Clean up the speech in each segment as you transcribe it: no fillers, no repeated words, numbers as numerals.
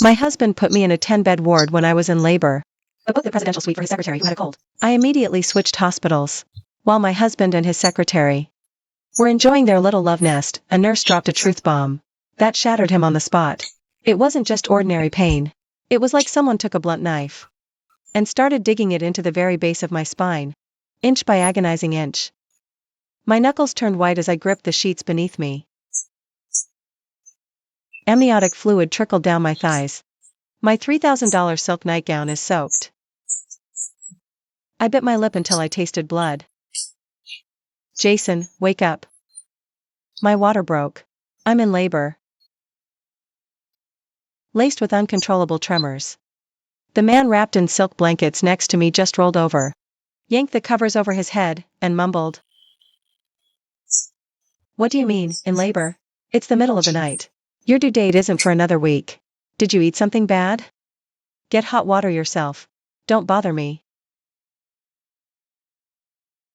My husband put me in a 10-bed ward when I was in labor, but booked the presidential suite for his secretary who had a cold. I immediately switched hospitals. While my husband and his secretary were enjoying their little love nest, a nurse dropped a truth bomb that shattered him on the spot. It wasn't just ordinary pain. It was like someone took a blunt knife and started digging it into the very base of my spine, inch by agonizing inch. My knuckles turned white as I gripped the sheets beneath me. Amniotic fluid trickled down my thighs. My $3,000 silk nightgown is soaked. I bit my lip until I tasted blood. Jason, wake up. My water broke. I'm in labor. Laced with uncontrollable tremors. The man wrapped in silk blankets next to me just rolled over, yanked the covers over his head, and mumbled. What do you mean, in labor? It's the middle of the night. Your due date isn't for another week. Did you eat something bad? Get hot water yourself. Don't bother me.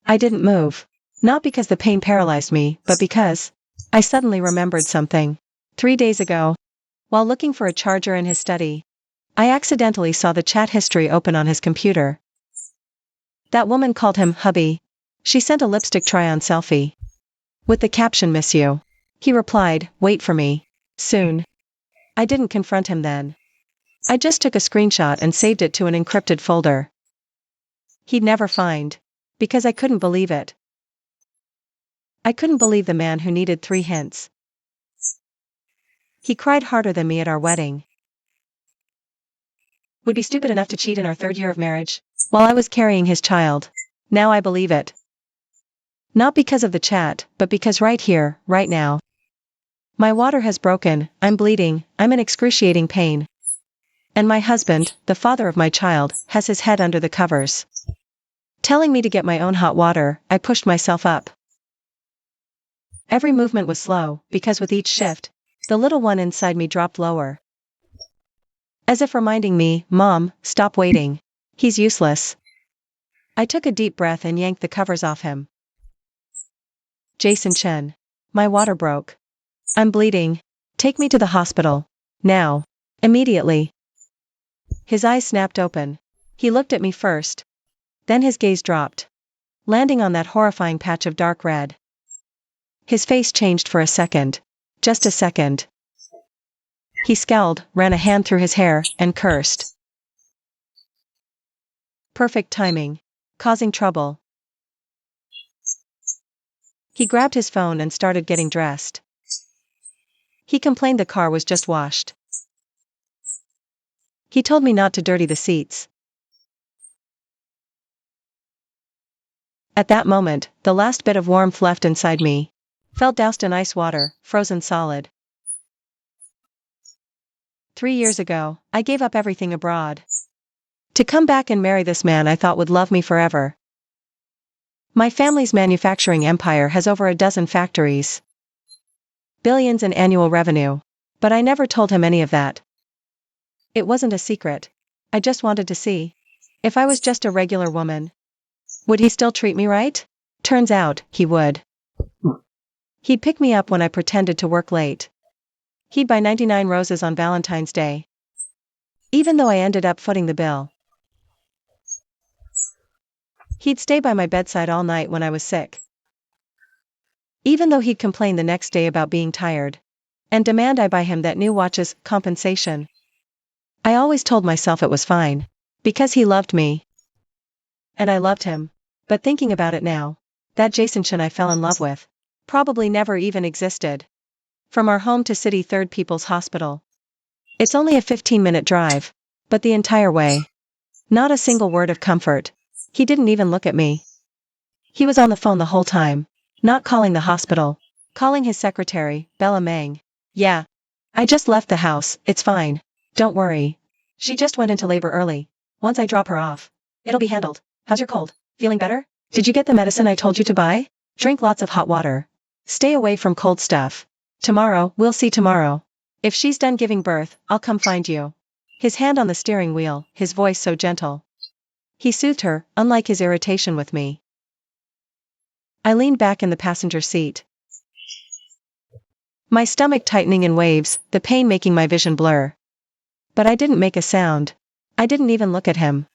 I didn't move. Not because the pain paralyzed me, but because I suddenly remembered something. 3 days ago, while looking for a charger in his study, I accidentally saw the chat history open on his computer. That woman called him hubby. She sent a lipstick try-on selfie with the caption, "Miss you." He replied, "Wait for me. Soon." I didn't confront him then. I just took a screenshot and saved it to an encrypted folder. He'd never find. Because I couldn't believe it. I couldn't believe the man who needed 3 hints. He cried harder than me at our wedding. Would be stupid enough to cheat in our 3rd year of marriage, while I was carrying his child. Now I believe it. Not because of the chat, but because right here, right now. My water has broken, I'm bleeding, I'm in excruciating pain. And my husband, the father of my child, has his head under the covers. Telling me to get my own hot water, I pushed myself up. Every movement was slow, because with each shift, the little one inside me dropped lower. As if reminding me, Mom, stop waiting. He's useless. I took a deep breath and yanked the covers off him. Jason Chen. My water broke. I'm bleeding. Take me to the hospital. Now. Immediately. His eyes snapped open. He looked at me first. Then his gaze dropped, landing on that horrifying patch of dark red. His face changed for a second. Just a second. He scowled, ran a hand through his hair, and cursed. Perfect timing. Causing trouble. He grabbed his phone and started getting dressed. He complained the car was just washed. He told me not to dirty the seats. At that moment, the last bit of warmth left inside me felt doused in ice water, frozen solid. 3 years ago, I gave up everything abroad to come back and marry this man I thought would love me forever. My family's manufacturing empire has over a dozen factories, billions in annual revenue, but I never told him any of that. It wasn't a secret. I just wanted to see if I was just a regular woman. Would he still treat me right? Turns out, he would. He'd pick me up when I pretended to work late. He'd buy 99 roses on Valentine's Day, even though I ended up footing the bill. He'd stay by my bedside all night when I was sick, even though he'd complain the next day about being tired, and demand I buy him that new watch as compensation. I always told myself it was fine, because he loved me. And I loved him. But thinking about it now, that Jason Chen I fell in love with probably never even existed. From our home to City 3rd People's Hospital. It's only a 15-minute drive, but the entire way, not a single word of comfort. He didn't even look at me. He was on the phone the whole time, not calling the hospital, calling his secretary, Bella Meng. Yeah. I just left the house, it's fine. Don't worry. She just went into labor early. Once I drop her off, it'll be handled. How's your cold? Feeling better? Did you get the medicine I told you to buy? Drink lots of hot water. Stay away from cold stuff. Tomorrow, we'll see tomorrow. If she's done giving birth, I'll come find you. His hand on the steering wheel, his voice so gentle. He soothed her, unlike his irritation with me. I leaned back in the passenger seat, my stomach tightening in waves, the pain making my vision blur. But I didn't make a sound. I didn't even look at him.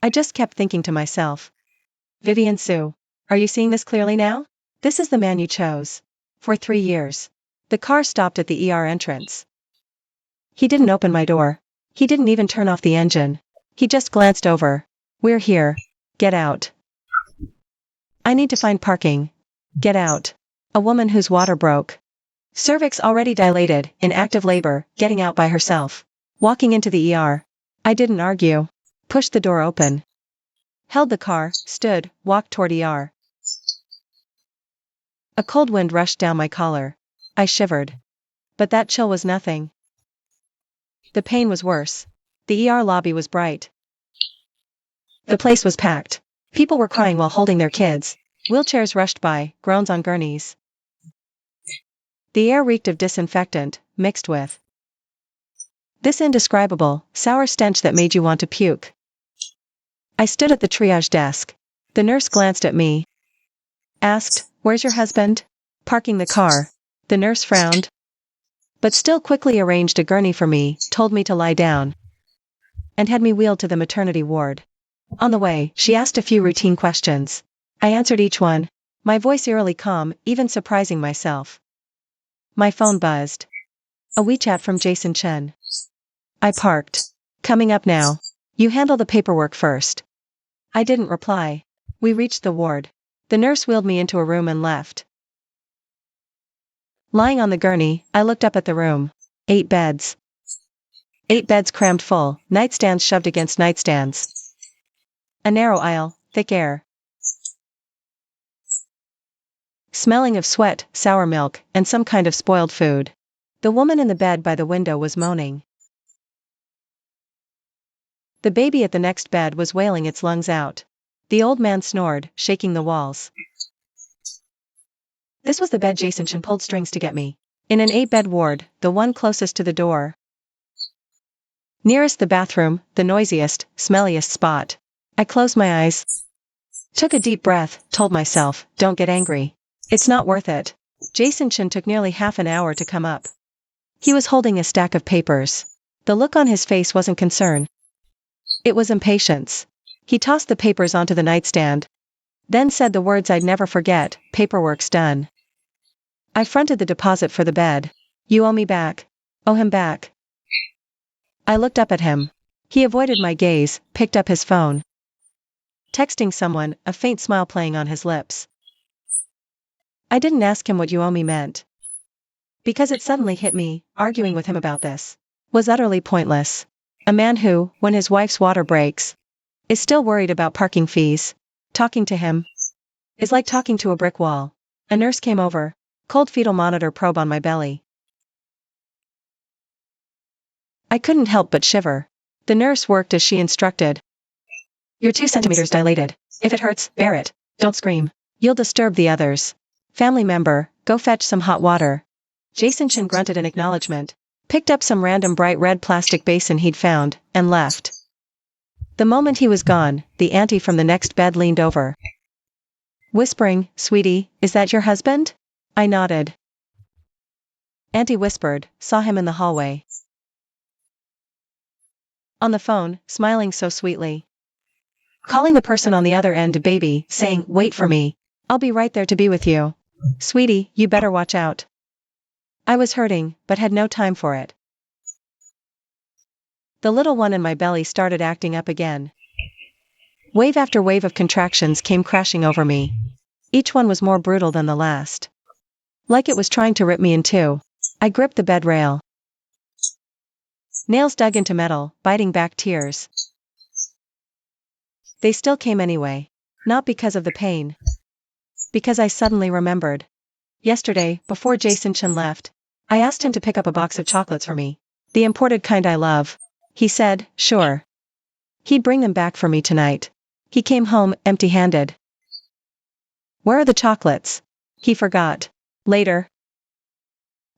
I just kept thinking to myself. Vivian Sue, are you seeing this clearly now? This is the man you chose. For 3 years. The car stopped at the ER entrance. He didn't open my door. He didn't even turn off the engine. He just glanced over. We're here. Get out. I need to find parking. Get out. A woman whose water broke. Cervix already dilated, in active labor, getting out by herself. Walking into the ER. I didn't argue. Pushed the door open. Held the car, stood, walked toward ER. A cold wind rushed down my collar. I shivered. But that chill was nothing. The pain was worse. The ER lobby was bright. The place was packed. People were crying while holding their kids. Wheelchairs rushed by, groans on gurneys. The air reeked of disinfectant, mixed with this indescribable, sour stench that made you want to puke. I stood at the triage desk. The nurse glanced at me. Asked, "Where's your husband?" Parking the car. The nurse frowned. But still quickly arranged a gurney for me, told me to lie down. And had me wheeled to the maternity ward. On the way, she asked a few routine questions. I answered each one. My voice eerily calm, even surprising myself. My phone buzzed. A WeChat from Jason Chen. I parked. Coming up now. You handle the paperwork first. I didn't reply. We reached the ward. The nurse wheeled me into a room and left. Lying on the gurney, I looked up at the room. 8 beds. 8 beds crammed full, nightstands shoved against nightstands. A narrow aisle, thick air. Smelling of sweat, sour milk, and some kind of spoiled food. The woman in the bed by the window was moaning. The baby at the next bed was wailing its lungs out. The old man snored, shaking the walls. This was the bed Jason Chen pulled strings to get me. In an 8-bed ward, the one closest to the door. Nearest the bathroom, the noisiest, smelliest spot. I closed my eyes. Took a deep breath, told myself, don't get angry. It's not worth it. Jason Chen took nearly half an hour to come up. He was holding a stack of papers. The look on his face wasn't concern. It was impatience. He tossed the papers onto the nightstand. Then said the words I'd never forget, paperwork's done. I fronted the deposit for the bed. You owe me back. Owe him back. I looked up at him. He avoided my gaze, picked up his phone. Texting someone, a faint smile playing on his lips. I didn't ask him what you owe me meant. Because it suddenly hit me, arguing with him about this was utterly pointless. A man who, when his wife's water breaks, is still worried about parking fees. Talking to him is like talking to a brick wall. A nurse came over. Cold fetal monitor probe on my belly. I couldn't help but shiver. The nurse worked as she instructed. You're 2 centimeters dilated. If it hurts, bear it. Don't scream. You'll disturb the others. Family member, go fetch some hot water. Jason Chen grunted in acknowledgement, picked up some random bright red plastic basin he'd found, and left. The moment he was gone, the auntie from the next bed leaned over. Whispering, "Sweetie, is that your husband?" I nodded. Auntie whispered, "Saw him in the hallway." On the phone, smiling so sweetly. Calling the person on the other end, baby, saying, "Wait for me. I'll be right there to be with you. Sweetie, you better watch out." I was hurting, but had no time for it. The little one in my belly started acting up again. Wave after wave of contractions came crashing over me. Each one was more brutal than the last. Like it was trying to rip me in two. I gripped the bed rail. Nails dug into metal, biting back tears. They still came anyway. Not because of the pain. Because I suddenly remembered. Yesterday, before Jason Chen left, I asked him to pick up a box of chocolates for me. The imported kind I love. He said, sure. He'd bring them back for me tonight. He came home, empty-handed. Where are the chocolates? He forgot. Later.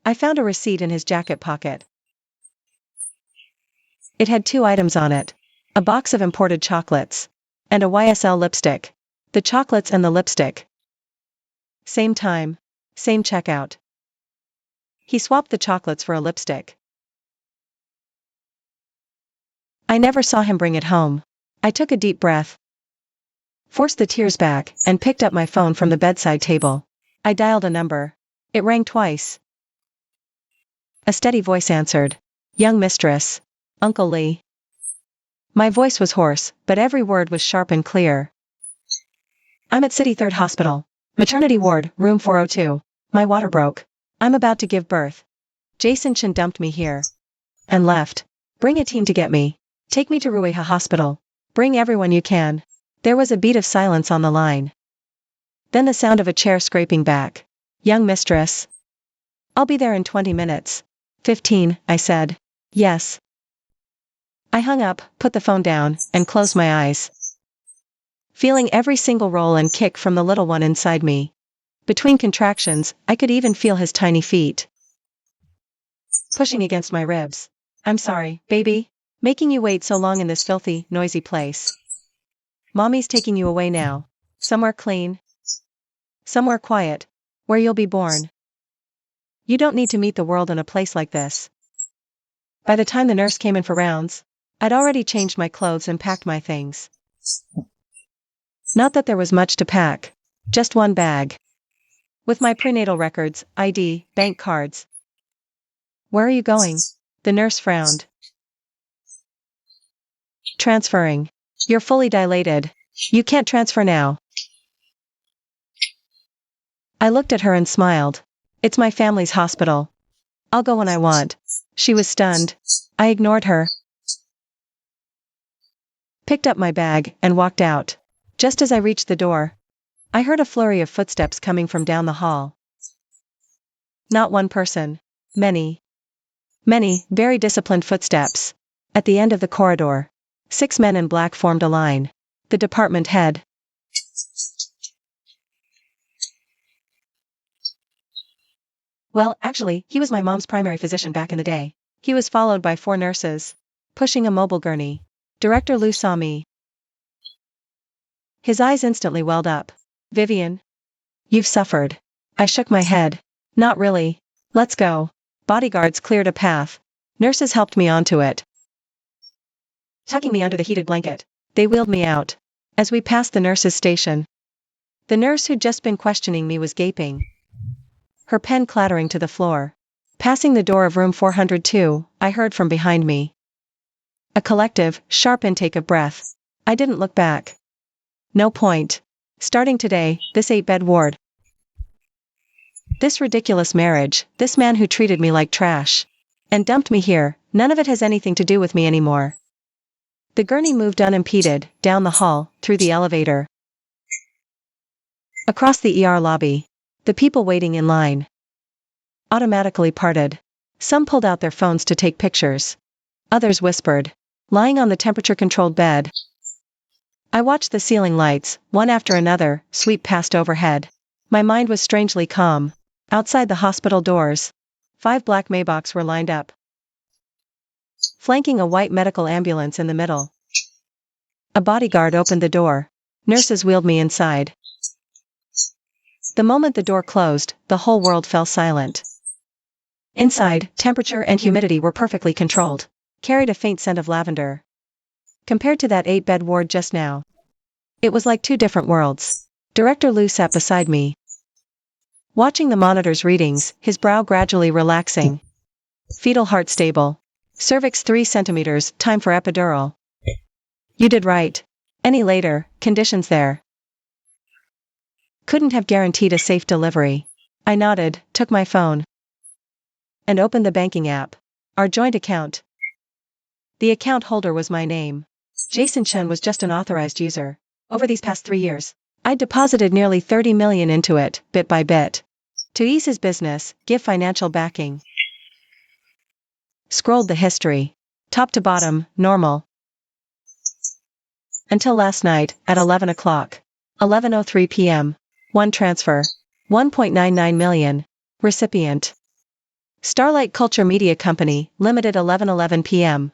I found a receipt in his jacket pocket. It had 2 items on it. A box of imported chocolates. And a YSL lipstick. The chocolates and the lipstick. Same time. Same checkout. He swapped the chocolates for a lipstick. I never saw him bring it home. I took a deep breath, forced the tears back, and picked up my phone from the bedside table. I dialed a number. It rang twice. A steady voice answered. Young mistress. Uncle Lee. My voice was hoarse, but every word was sharp and clear. I'm at City 3rd Hospital. Maternity ward, room 402. My water broke. I'm about to give birth. Jason Chen dumped me here. And left. Bring a team to get me. Take me to Rueha Hospital. Bring everyone you can. There was a beat of silence on the line. Then the sound of a chair scraping back. Young mistress. I'll be there in 20 minutes. 15, I said. Yes. I hung up, put the phone down, and closed my eyes, feeling every single roll and kick from the little one inside me. Between contractions, I could even feel his tiny feet pushing against my ribs. I'm sorry, baby, making you wait so long in this filthy, noisy place. Mommy's taking you away now. Somewhere clean. Somewhere quiet. Where you'll be born. You don't need to meet the world in a place like this. By the time the nurse came in for rounds, I'd already changed my clothes and packed my things. Not that there was much to pack. Just one bag. With my prenatal records, ID, bank cards. Where are you going? The nurse frowned. Transferring. You're fully dilated. You can't transfer now. I looked at her and smiled. It's my family's hospital. I'll go when I want. She was stunned. I ignored her, picked up my bag, and walked out. Just as I reached the door, I heard a flurry of footsteps coming from down the hall. Not one person. Many, very disciplined footsteps. At the end of the corridor, 6 men in black formed a line. The department head. Well, actually, he was my mom's primary physician back in the day. He was followed by 4 nurses, pushing a mobile gurney. Director Liu saw me. His eyes instantly welled up. Vivian, you've suffered. I shook my head. Not really. Let's go. Bodyguards cleared a path. Nurses helped me onto it, tucking me under the heated blanket. They wheeled me out. As we passed the nurses' station, the nurse who'd just been questioning me was gaping, her pen clattering to the floor. Passing the door of room 402, I heard from behind me a collective, sharp intake of breath. I didn't look back. No point. Starting today, this 8-bed ward. This ridiculous marriage, this man who treated me like trash and dumped me here, none of it has anything to do with me anymore. The gurney moved unimpeded, down the hall, through the elevator, across the ER lobby. The people waiting in line automatically parted. Some pulled out their phones to take pictures. Others whispered. Lying on the temperature-controlled bed, I watched the ceiling lights, one after another, sweep past overhead. My mind was strangely calm. Outside the hospital doors, 5 black Maybachs were lined up, flanking a white medical ambulance in the middle. A bodyguard opened the door. Nurses wheeled me inside. The moment the door closed, the whole world fell silent. Inside, temperature and humidity were perfectly controlled. Carried a faint scent of lavender. Compared to that 8-bed ward just now, it was like 2 different worlds. Director Liu sat beside me, watching the monitor's readings, his brow gradually relaxing. Fetal heart stable. Cervix 3 centimeters, time for epidural. You did right. Any later, conditions there couldn't have guaranteed a safe delivery. I nodded, took my phone, and opened the banking app. Our joint account. The account holder was my name. Jason Chen was just an authorized user. Over these past 3 years, I'd deposited nearly 30 million into it, bit by bit. To ease his business, give financial backing. Scrolled the history. Top to bottom, normal. Until last night, at 11 o'clock. 11:03 p.m. 1 transfer. 1.99 million. Recipient. Starlight Culture Media Company, Limited 11:11 p.m.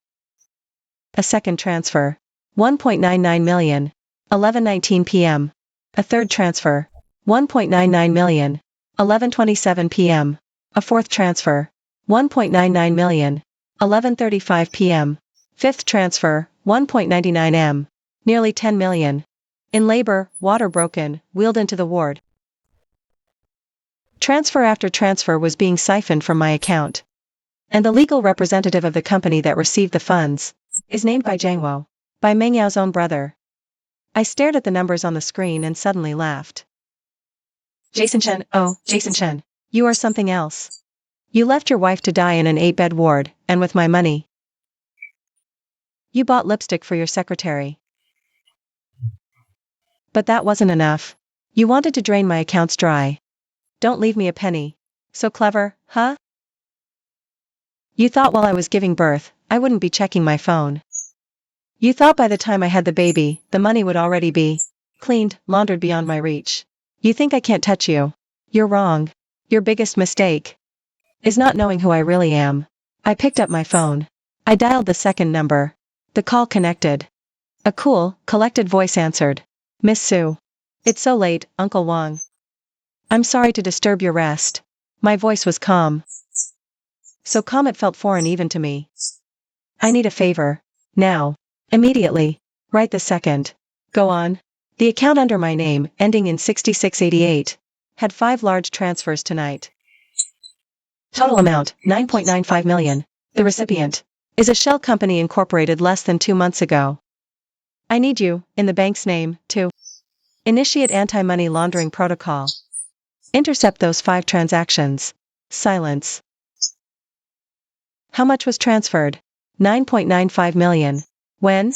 A second transfer. 1.99 million. 11:19 p.m. A third transfer. 1.99 million. 11:27 p.m. A fourth transfer. 1.99 million. 11:35 p.m. Fifth transfer, 1.99 m. Nearly 10 million. In labor, water broken, wheeled into the ward. Transfer after transfer was being siphoned from my account. And the legal representative of the company that received the funds is named by Jiangwo, by Meng Yao's own brother. I stared at the numbers on the screen and suddenly laughed. Jason Chen, oh, Jason Chen, you are something else. You left your wife to die in an 8-bed ward, and with my money. You bought lipstick for your secretary. But that wasn't enough. You wanted to drain my accounts dry. Don't leave me a penny. So clever, huh? You thought while I was giving birth, I wouldn't be checking my phone. You thought by the time I had the baby, the money would already be cleaned, laundered beyond my reach. You think I can't touch you? You're wrong. Your biggest mistake is not knowing who I really am. I picked up my phone. I dialed the second number. The call connected. A cool, collected voice answered. Miss Sue. It's so late, Uncle Wang. I'm sorry to disturb your rest. My voice was calm. So calm it felt foreign even to me. I need a favor. Now. Immediately. Right this second. Go on. The account under my name, ending in 6688, had 5 large transfers tonight. Total amount, 9.95 million. The recipient is a shell company incorporated less than 2 months ago. I need you, in the bank's name, to initiate anti-money laundering protocol. Intercept those 5 transactions. Silence. How much was transferred? 9.95 million. When?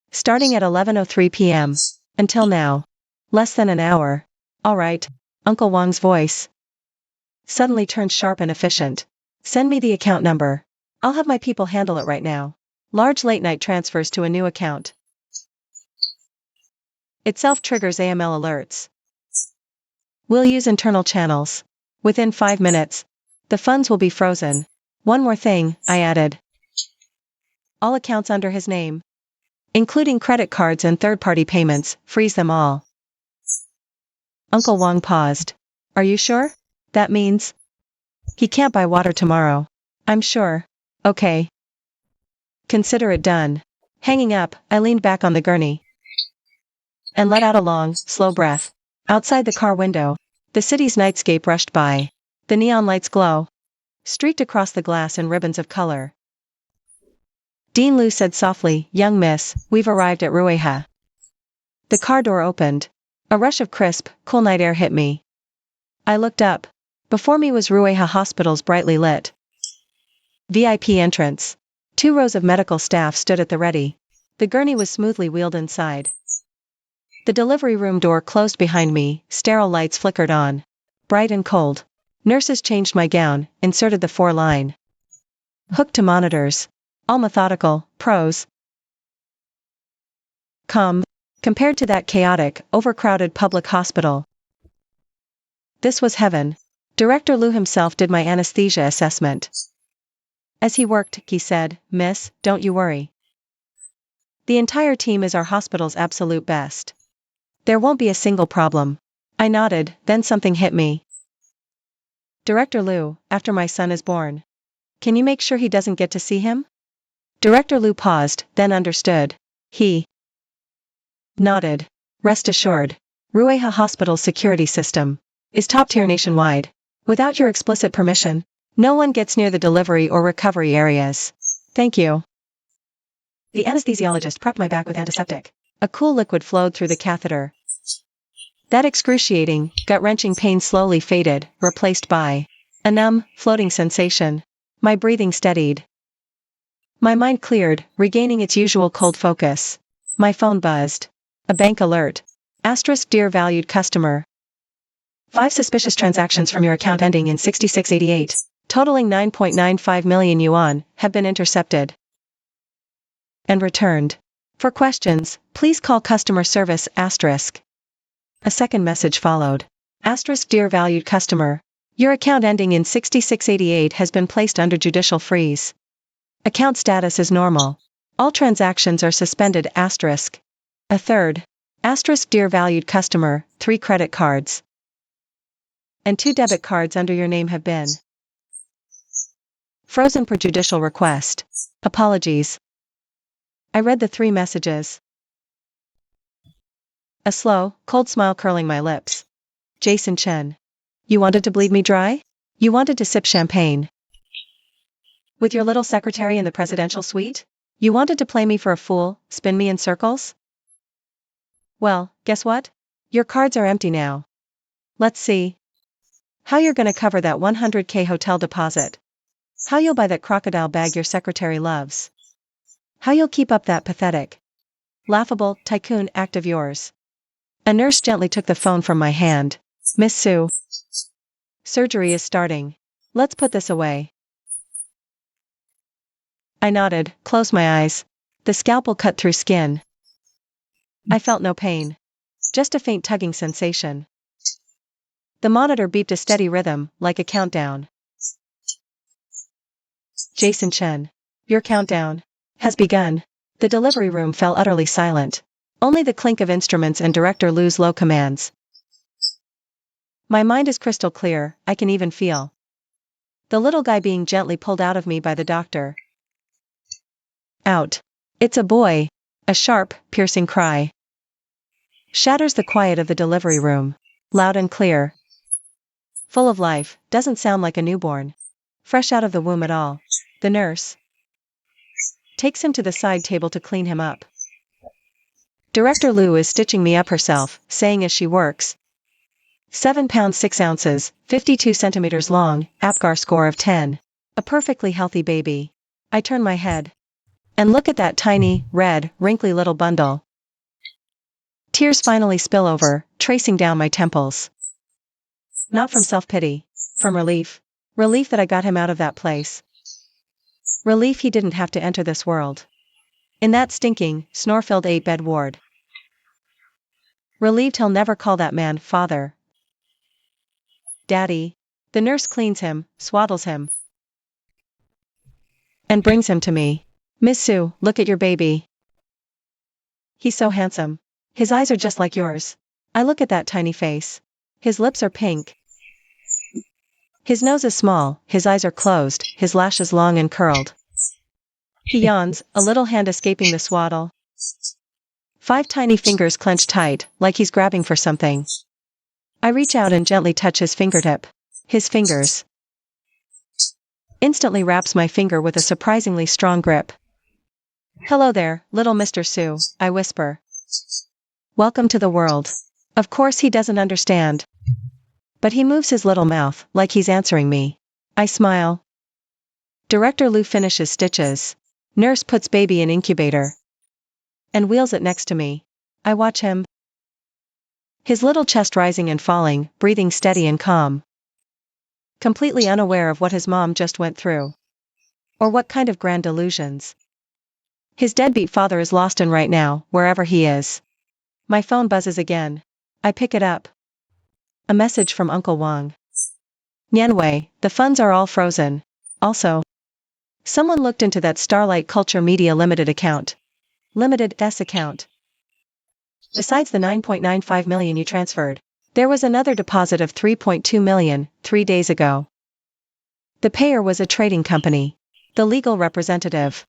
Starting at 11:03 p.m. Until now. Less than an hour. All right. Uncle Wang's voice suddenly turned sharp and efficient. Send me the account number. I'll have my people handle it right now. Large late-night transfers to a new account. Itself triggers AML alerts. We'll use internal channels. Within 5 minutes, the funds will be frozen. One more thing, I added. All accounts under his name, including credit cards and third-party payments, freeze them all. Uncle Wang paused. Are you sure? That means he can't buy water tomorrow. I'm sure. Okay. Consider it done. Hanging up, I leaned back on the gurney and let out a long, slow breath. Outside the car window, the city's nightscape rushed by. The neon lights glow, streaked across the glass in ribbons of color. Dean Liu said softly, Young miss, we've arrived at Rueha. The car door opened. A rush of crisp, cool night air hit me. I looked up. Before me was Rueha Hospital's brightly lit VIP entrance. 2 rows of medical staff stood at the ready. The gurney was smoothly wheeled inside. The delivery room door closed behind me, sterile lights flickered on. Bright and cold. Nurses changed my gown, inserted the 4-line. Hooked to monitors. All methodical, pros. Calm. Compared to that chaotic, overcrowded public hospital. This was heaven. Director Liu himself did my anesthesia assessment. As he worked, he said, Miss, don't you worry. The entire team is our hospital's absolute best. There won't be a single problem. I nodded, then something hit me. Director Liu, after my son is born, can you make sure he doesn't get to see him? Director Liu paused, then understood. He nodded. Rest assured. Rueha Hospital's security system is top-tier nationwide. Without your explicit permission, no one gets near the delivery or recovery areas. Thank you. The anesthesiologist prepped my back with antiseptic. A cool liquid flowed through the catheter. That excruciating, gut-wrenching pain slowly faded, replaced by a numb, floating sensation. My breathing steadied. My mind cleared, regaining its usual cold focus. My phone buzzed. A bank alert. Asterisk dear valued customer. 5 suspicious transactions from your account ending in 6688, totaling 9.95 million yuan, have been intercepted and returned. For questions, please call customer service asterisk. A second message followed. Asterisk dear valued customer. Your account ending in 6688 has been placed under judicial freeze. Account status is normal. All transactions are suspended asterisk. A third. Asterisk dear valued customer, 3 credit cards and 2 debit cards under your name have been Frozen per judicial request. Apologies. I read the 3 messages. A slow, cold smile curling my lips. Jason Chen. You wanted to bleed me dry? You wanted to sip champagne with your little secretary in the presidential suite? You wanted to play me for a fool, spin me in circles? Well, guess what? Your cards are empty now. Let's see how you're gonna cover that 100K hotel deposit. How you'll buy that crocodile bag your secretary loves. How you'll keep up that pathetic, laughable, tycoon act of yours. A nurse gently took the phone from my hand. Miss Sue. Surgery is starting. Let's put this away. I nodded, closed my eyes. The scalpel cut through skin. I felt no pain. Just a faint tugging sensation. The monitor beeped a steady rhythm, like a countdown. Jason Chen. Your countdown has begun. The delivery room fell utterly silent. Only the clink of instruments and Director Liu's low commands. My mind is crystal clear, I can even feel the little guy being gently pulled out of me by the doctor. Out. It's a boy. A sharp, piercing cry shatters the quiet of the delivery room. Loud and clear. Full of life, doesn't sound like a newborn. Fresh out of the womb at all. The nurse takes him to the side table to clean him up. Director Liu is stitching me up herself, saying as she works. 7 pounds 6 ounces, 52 centimeters long, APGAR score of 10. A perfectly healthy baby. I turn my head and look at that tiny, red, wrinkly little bundle. Tears finally spill over, tracing down my temples. Not from self-pity. From relief. Relief that I got him out of that place. Relief he didn't have to enter this world. In that stinking, snore-filled 8-bed ward. Relieved he'll never call that man father. Daddy. The nurse cleans him, swaddles him, and brings him to me. Miss Sue, look at your baby. He's so handsome. His eyes are just like yours. I look at that tiny face. His lips are pink. His nose is small, his eyes are closed, his lashes long and curled. He yawns, a little hand escaping the swaddle. 5 tiny fingers clenched tight, like he's grabbing for something. I reach out and gently touch his fingertip. His fingers instantly wraps my finger with a surprisingly strong grip. Hello there, little Mr. Sue, I whisper. Welcome to the world. Of course he doesn't understand. But he moves his little mouth, like he's answering me. I smile. Director Liu finishes stitches. Nurse puts baby in incubator and wheels it next to me. I watch him. His little chest rising and falling, breathing steady and calm. Completely unaware of what his mom just went through. Or what kind of grand delusions his deadbeat father is lost in right now, wherever he is. My phone buzzes again. I pick it up. A message from Uncle Wang. Nianwei, the funds are all frozen. Also, someone looked into that Starlight Culture Media Limited account. Limited S account. Besides the 9.95 million you transferred, there was another deposit of 3.2 million, 3 days ago. The payer was a trading company. The legal representative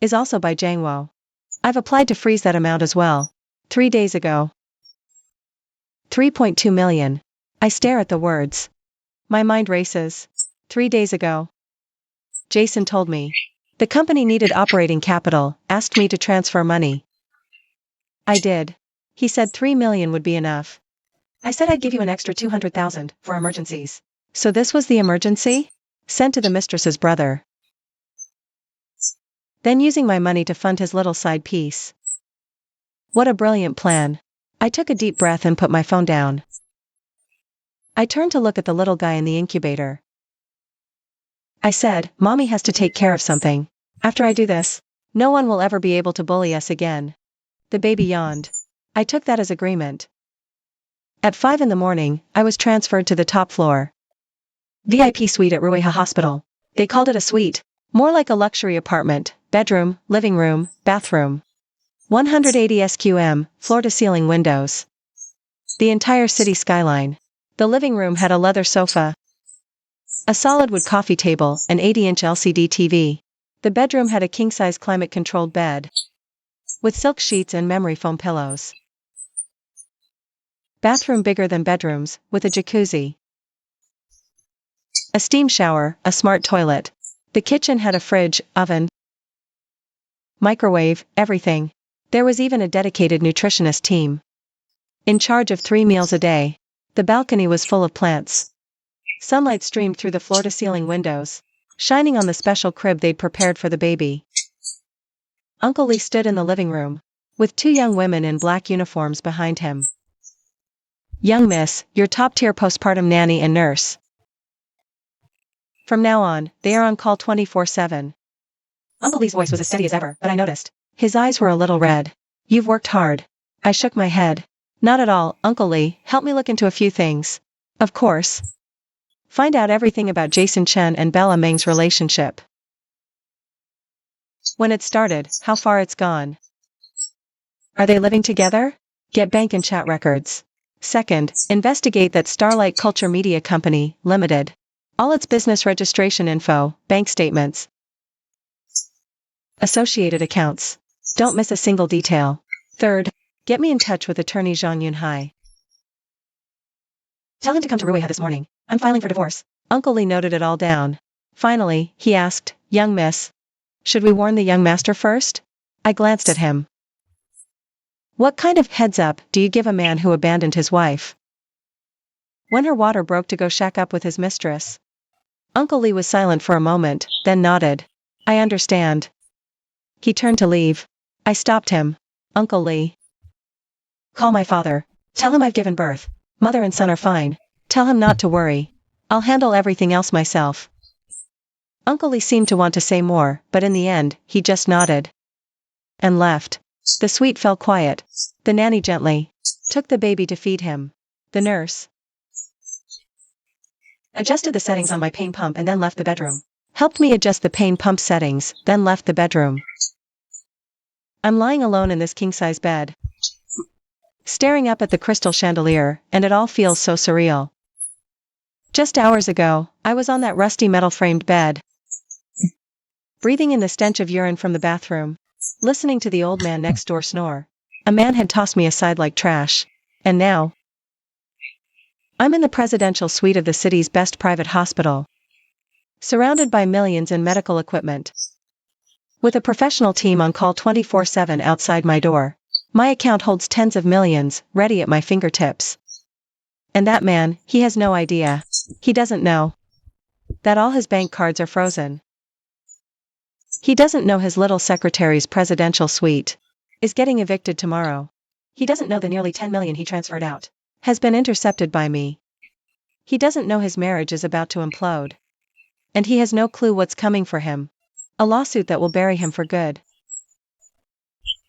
is also by Jiangwo. I've applied to freeze that amount as well. 3 days ago. 3.2 million. I stare at the words. My mind races. 3 days ago. Jason told me. The company needed operating capital, asked me to transfer money. I did. He said 3 million would be enough. I said I'd give you an extra 200,000 for emergencies. So this was the emergency? Sent to the mistress's brother. Then using my money to fund his little side piece. What a brilliant plan. I took a deep breath and put my phone down. I turned to look at the little guy in the incubator. I said, Mommy has to take care of something. After I do this, no one will ever be able to bully us again. The baby yawned. I took that as agreement. At 5 in the morning, I was transferred to the top floor. VIP suite at Ruiha Hospital. They called it a suite. More like a luxury apartment, bedroom, living room, bathroom. 180 SQM, floor-to-ceiling windows. The entire city skyline. The living room had a leather sofa. A solid wood coffee table, an 80-inch LCD TV. The bedroom had a king-size climate-controlled bed, with silk sheets and memory foam pillows. Bathroom bigger than bedrooms, with a jacuzzi. A steam shower, a smart toilet. The kitchen had a fridge, oven, microwave, everything. There was even a dedicated nutritionist team, in charge of 3 meals a day. The balcony was full of plants. Sunlight streamed through the floor-to-ceiling windows, shining on the special crib they'd prepared for the baby. Uncle Lee stood in the living room, with 2 young women in black uniforms behind him. "Young miss, your top-tier postpartum nanny and nurse. From now on, they are on call 24/7. Uncle Lee's voice was as steady as ever, but I noticed his eyes were a little red. "You've worked hard." I shook my head. "Not at all, Uncle Lee, help me look into a few things. Of course. Find out everything about Jason Chen and Bella Meng's relationship. When it started, how far it's gone. Are they living together? Get bank and chat records. Second, investigate that Starlight Culture Media Company, Limited. All its business registration info, bank statements, associated accounts. Don't miss a single detail. Third, get me in touch with attorney Zhang Yunhai. Tell him to come to Ruiha this morning. I'm filing for divorce." Uncle Lee noted it all down. Finally, he asked, "Young miss, should we warn the young master first?" I glanced at him. What kind of heads-up do you give a man who abandoned his wife when her water broke to go shack up with his mistress? Uncle Lee was silent for a moment, then nodded. "I understand." He turned to leave. I stopped him. "Uncle Lee. Call my father. Tell him I've given birth. Mother and son are fine. Tell him not to worry. I'll handle everything else myself." Uncle Lee seemed to want to say more, but in the end, he just nodded and left. The suite fell quiet. The nanny gently took the baby to feed him. The nurse adjusted the settings on my pain pump and then left the bedroom. Helped me adjust the pain pump settings, then left the bedroom. I'm lying alone in this king-size bed, staring up at the crystal chandelier, and it all feels so surreal. Just hours ago, I was on that rusty metal-framed bed, breathing in the stench of urine from the bathroom, listening to the old man next door snore. A man had tossed me aside like trash. And now, I'm in the presidential suite of the city's best private hospital, surrounded by millions in medical equipment, with a professional team on call 24/7 outside my door. My account holds tens of millions, ready at my fingertips. And that man, he has no idea. He doesn't know that all his bank cards are frozen. He doesn't know his little secretary's presidential suite is getting evicted tomorrow. He doesn't know the nearly 10 million he transferred out has been intercepted by me. He doesn't know his marriage is about to implode. And he has no clue what's coming for him. A lawsuit that will bury him for good.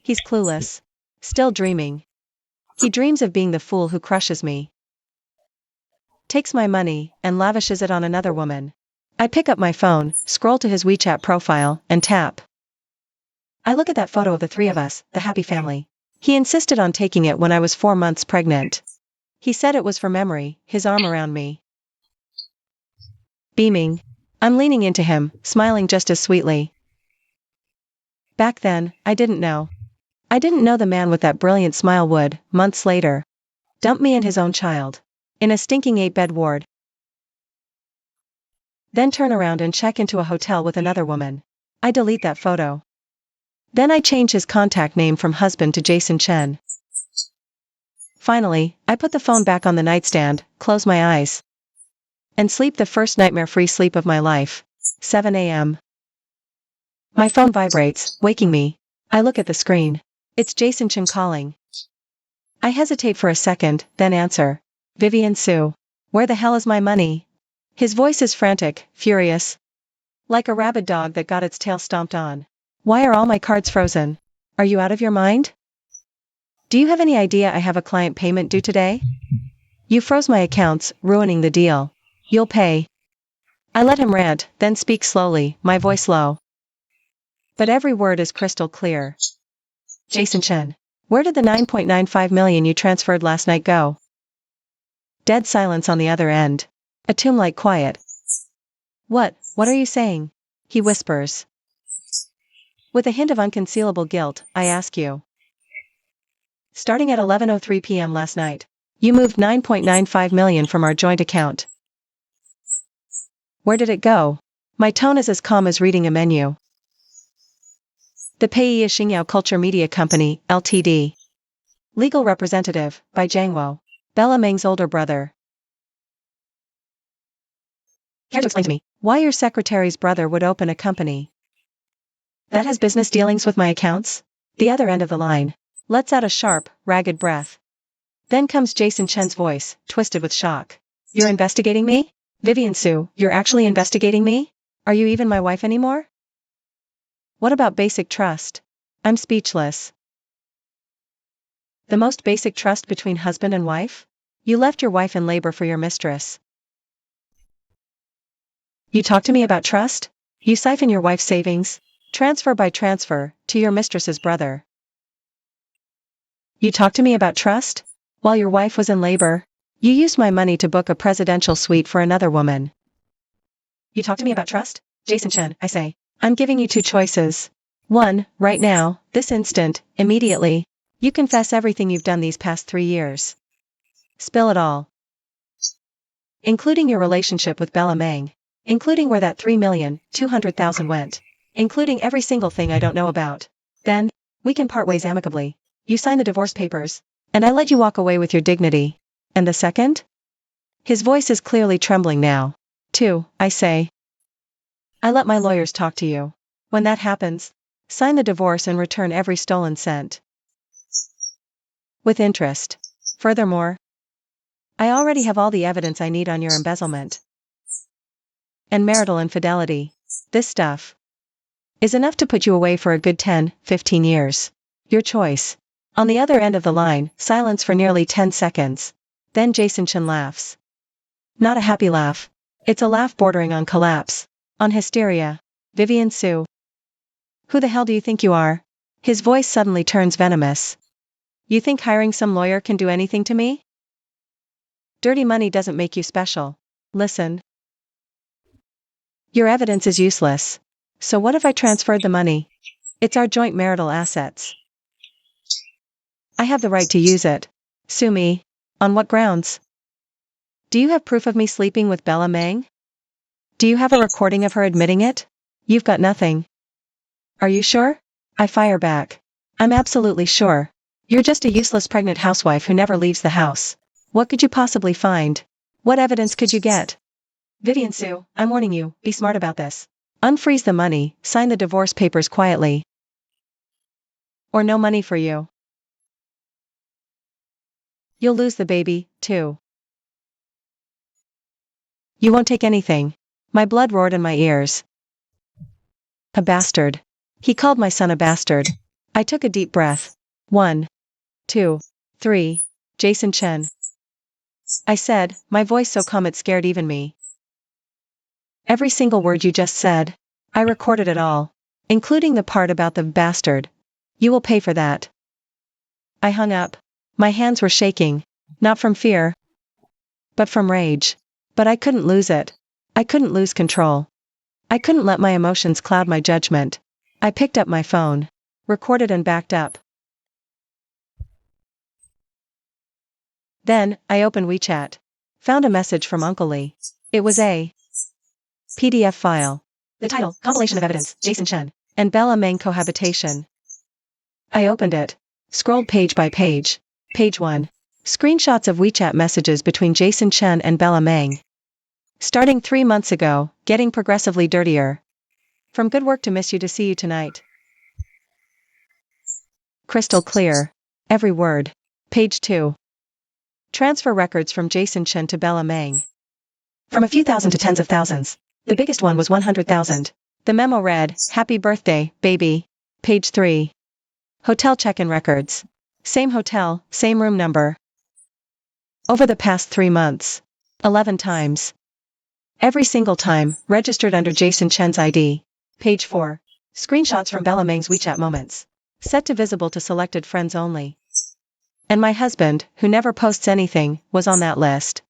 He's clueless. Still dreaming. He dreams of being the fool who crushes me, takes my money, and lavishes it on another woman. I pick up my phone, scroll to his WeChat profile, and tap. I look at that photo of the 3 of us, the happy family. He insisted on taking it when I was 4 months pregnant. He said it was for memory, his arm around me, beaming. I'm leaning into him, smiling just as sweetly. Back then, I didn't know. I didn't know the man with that brilliant smile would, months later, dump me and his own child in a stinking 8-bed ward, then turn around and check into a hotel with another woman. I delete that photo. Then I change his contact name from husband to Jason Chen. Finally, I put the phone back on the nightstand, close my eyes, and sleep the first nightmare-free sleep of my life. 7 a.m. My phone vibrates, waking me. I look at the screen. It's Jason Chen calling. I hesitate for a second, then answer. "Vivian Su. Where the hell is my money?" His voice is frantic, furious, like a rabid dog that got its tail stomped on. "Why are all my cards frozen? Are you out of your mind? Do you have any idea I have a client payment due today? You froze my accounts, ruining the deal. You'll pay." I let him rant, then speak slowly, my voice low, but every word is crystal clear. "Jason Chen, where did the 9.95 million you transferred last night go?" Dead silence on the other end. A tomb-like quiet. What are you saying? He whispers. With a hint of unconcealable guilt, I ask you. Starting at 11:03 p.m. last night, you moved 9.95 million from our joint account. Where did it go? My tone is as calm as reading a menu. The payee is Xingyao Culture Media Company, Ltd. Legal representative, by Jiangwo. Bella Meng's older brother. Care to explain to me why your secretary's brother would open a company that has business dealings with my accounts? The other end of the line lets out a sharp, ragged breath. Then comes Jason Chen's voice, twisted with shock. You're investigating me? Vivian Su, you're actually investigating me? Are you even my wife anymore? What about basic trust? I'm speechless. The most basic trust between husband and wife? You left your wife in labor for your mistress. You talk to me about trust? You siphon your wife's savings, transfer by transfer, to your mistress's brother. You talk to me about trust? While your wife was in labor, you used my money to book a presidential suite for another woman. You talk to me about trust? Jason Chen, I say. I'm giving you two choices. One, right now, this instant, immediately. You confess everything you've done these past 3 years. Spill it all. Including your relationship with Bella Meng. Including where that 3,200,000 went. Including every single thing I don't know about. Then, we can part ways amicably. You sign the divorce papers, and I let you walk away with your dignity. And the second? His voice is clearly trembling now. 2, I say. I let my lawyers talk to you. When that happens, sign the divorce and return every stolen cent. With interest. Furthermore, I already have all the evidence I need on your embezzlement and marital infidelity. This stuff is enough to put you away for a good 10, 15 years. Your choice. On the other end of the line, silence for nearly 10 seconds. Then Jason Chen laughs. Not a happy laugh. It's a laugh bordering on collapse. On hysteria. Vivian Su. Who the hell do you think you are? His voice suddenly turns venomous. You think hiring some lawyer can do anything to me? Dirty money doesn't make you special. Listen. Your evidence is useless. So what if I transferred the money? It's our joint marital assets. I have the right to use it. Sue me. On what grounds? Do you have proof of me sleeping with Bella Meng? Do you have a recording of her admitting it? You've got nothing. Are you sure? I fire back. I'm absolutely sure. You're just a useless pregnant housewife who never leaves the house. What could you possibly find? What evidence could you get? Vivian Su, I'm warning you, be smart about this. Unfreeze the money, sign the divorce papers quietly. Or no money for you. You'll lose the baby, too. You won't take anything. My blood roared in my ears. A bastard. He called my son a bastard. I took a deep breath. 1, 2, 3. Jason Chen. I said, my voice so calm it scared even me. Every single word you just said. I recorded it all. Including the part about the bastard. You will pay for that. I hung up. My hands were shaking. Not from fear, but from rage. But I couldn't lose it. I couldn't lose control. I couldn't let my emotions cloud my judgment. I picked up my phone. Recorded and backed up. Then, I opened WeChat. Found a message from Uncle Lee. It was a PDF file. The title, Compilation of Evidence, Jason Chen, and Bella Meng Cohabitation. I opened it. Scrolled page by page. Page 1. Screenshots of WeChat messages between Jason Chen and Bella Meng. Starting 3 months ago, getting progressively dirtier. From good work to miss you to see you tonight. Crystal clear. Every word. Page 2. Transfer records from Jason Chen to Bella Meng. From a few thousand to tens of thousands. The biggest one was 100,000. The memo read, Happy birthday, baby. Page 3. Hotel check-in records. Same hotel, same room number. Over the past 3 months. 11 times. Every single time, registered under Jason Chen's ID. Page 4. Screenshots from Bella Meng's WeChat moments. Set to visible to selected friends only. And my husband, who never posts anything, was on that list.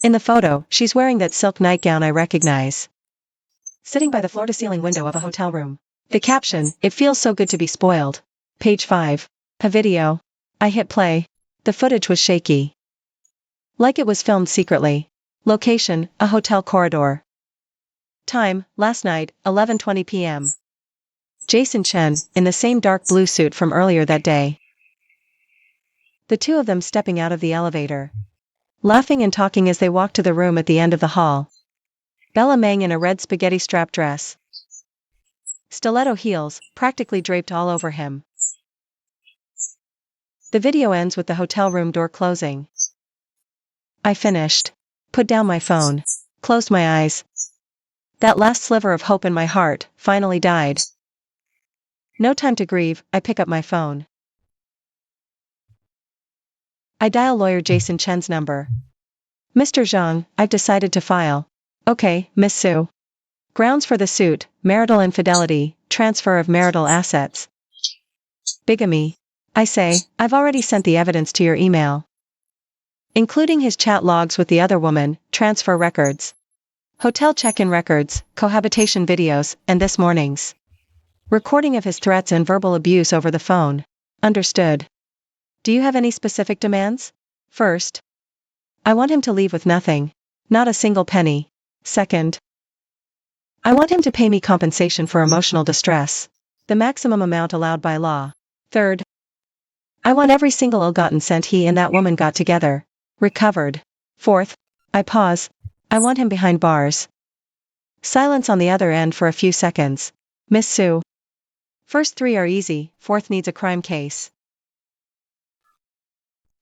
In the photo, she's wearing that silk nightgown I recognize. sitting by the floor-to-ceiling window of a hotel room. The caption, "It feels so good to be spoiled." Page 5. A video. I hit play. The footage was shaky. Like it was filmed secretly. Location, a hotel corridor. Time, last night, 11:20 p.m. Jason Chen, in the same dark blue suit from earlier that day. The two of them stepping out of the elevator. Laughing and talking as they walked to the room at the end of the hall. Bella Meng in a red spaghetti strap dress. Stiletto heels, practically draped all over him. The video ends with the hotel room door closing. I finished. Put down my phone. Closed my eyes. That last sliver of hope in my heart finally died. No time to grieve, I pick up my phone. I dial lawyer Jason Chen's number. "Mr. Zhang, I've decided to file." "Okay, Miss Su." "Grounds for the suit: marital infidelity, transfer of marital assets, bigamy." I say, "I've already sent the evidence to your email, including his chat logs with the other woman, transfer records, hotel check-in records, cohabitation videos, and this morning's recording of his threats and verbal abuse over the phone." "Understood. Do you have any specific demands?" "First, I want him to leave with nothing. Not a single penny. Second, I want him to pay me compensation for emotional distress, the maximum amount allowed by law. Third, I want every single ill-gotten cent he and that woman got together recovered. Fourth," I pause, "I want him behind bars." Silence on the other end for a few seconds. "Miss Su, first three are easy, fourth needs a crime case."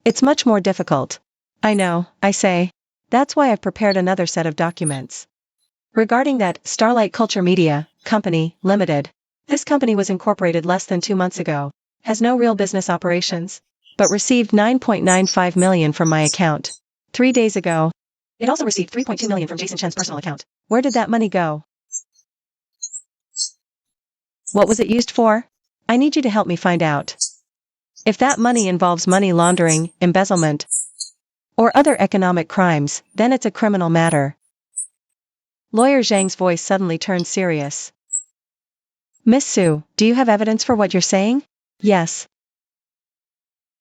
"It's much more difficult." "I know," I say. "That's why I've prepared another set of documents. Regarding that Starlight Culture Media Company, Limited. This company was incorporated less than 2 months ago, has no real business operations, but received 9.95 million from my account 3 days ago. It also received 3.2 million from Jason Chen's personal account. Where did that money go? What was it used for? I need you to help me find out. If that money involves money laundering, embezzlement, or other economic crimes, then it's a criminal matter." Lawyer Zhang's voice suddenly turned serious. "Miss Su, do you have evidence for what you're saying?" "Yes.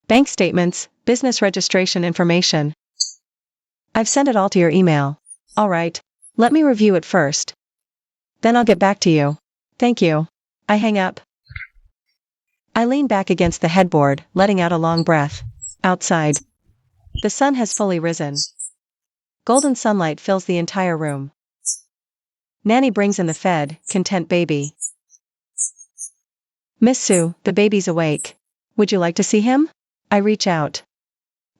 Bank statements, business registration information. I've sent it all to your email." "All right. Let me review it first. Then I'll get back to you." "Thank you." I hang up. I lean back against the headboard, letting out a long breath. Outside. The sun has fully risen. Golden sunlight fills the entire room. Nanny brings in the fed, content baby. "Miss Su, the baby's awake. Would you like to see him?" I reach out.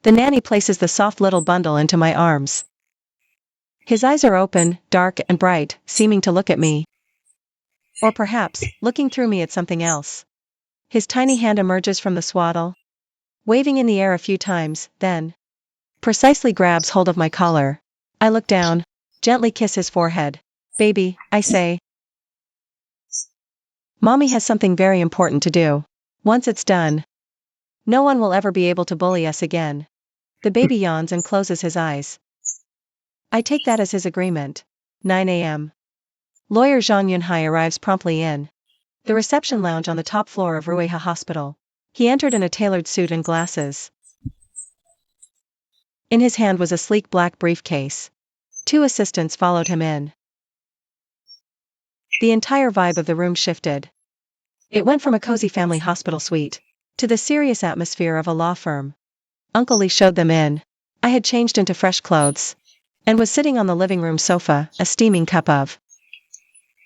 The nanny places the soft little bundle into my arms. His eyes are open, dark and bright, seeming to look at me. Or perhaps, looking through me at something else. His tiny hand emerges from the swaddle, waving in the air a few times, then precisely grabs hold of my collar. I look down, gently kiss his forehead. "Baby," I say. "Mommy has something very important to do. Once it's done, no one will ever be able to bully us again." The baby yawns and closes his eyes. I take that as his agreement. 9 a.m. Lawyer Zhang Yunhai arrives promptly in the reception lounge on the top floor of Rueha Hospital. He entered in a tailored suit and glasses. In his hand was a sleek black briefcase. 2 assistants followed him in. The entire vibe of the room shifted. It went from a cozy family hospital suite to the serious atmosphere of a law firm. Uncle Lee showed them in. I had changed into fresh clothes and was sitting on the living room sofa, a steaming cup of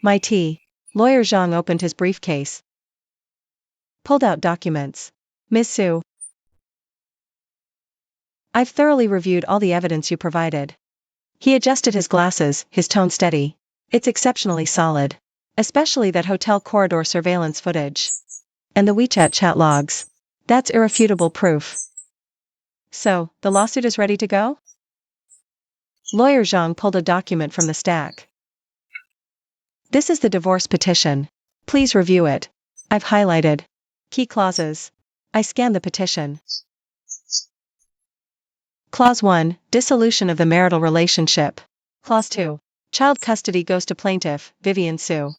my tea. Lawyer Zhang opened his briefcase, pulled out documents. "Ms. Su, I've thoroughly reviewed all the evidence you provided." He adjusted his glasses, his tone steady. "It's exceptionally solid. Especially that hotel corridor surveillance footage. And the WeChat chat logs. That's irrefutable proof." "So, the lawsuit is ready to go?" Lawyer Zhang pulled a document from the stack. "This is the divorce petition. Please review it. I've highlighted key clauses." I scanned the petition. Clause 1, dissolution of the marital relationship. Clause 2, Child custody goes to plaintiff, Vivian Su.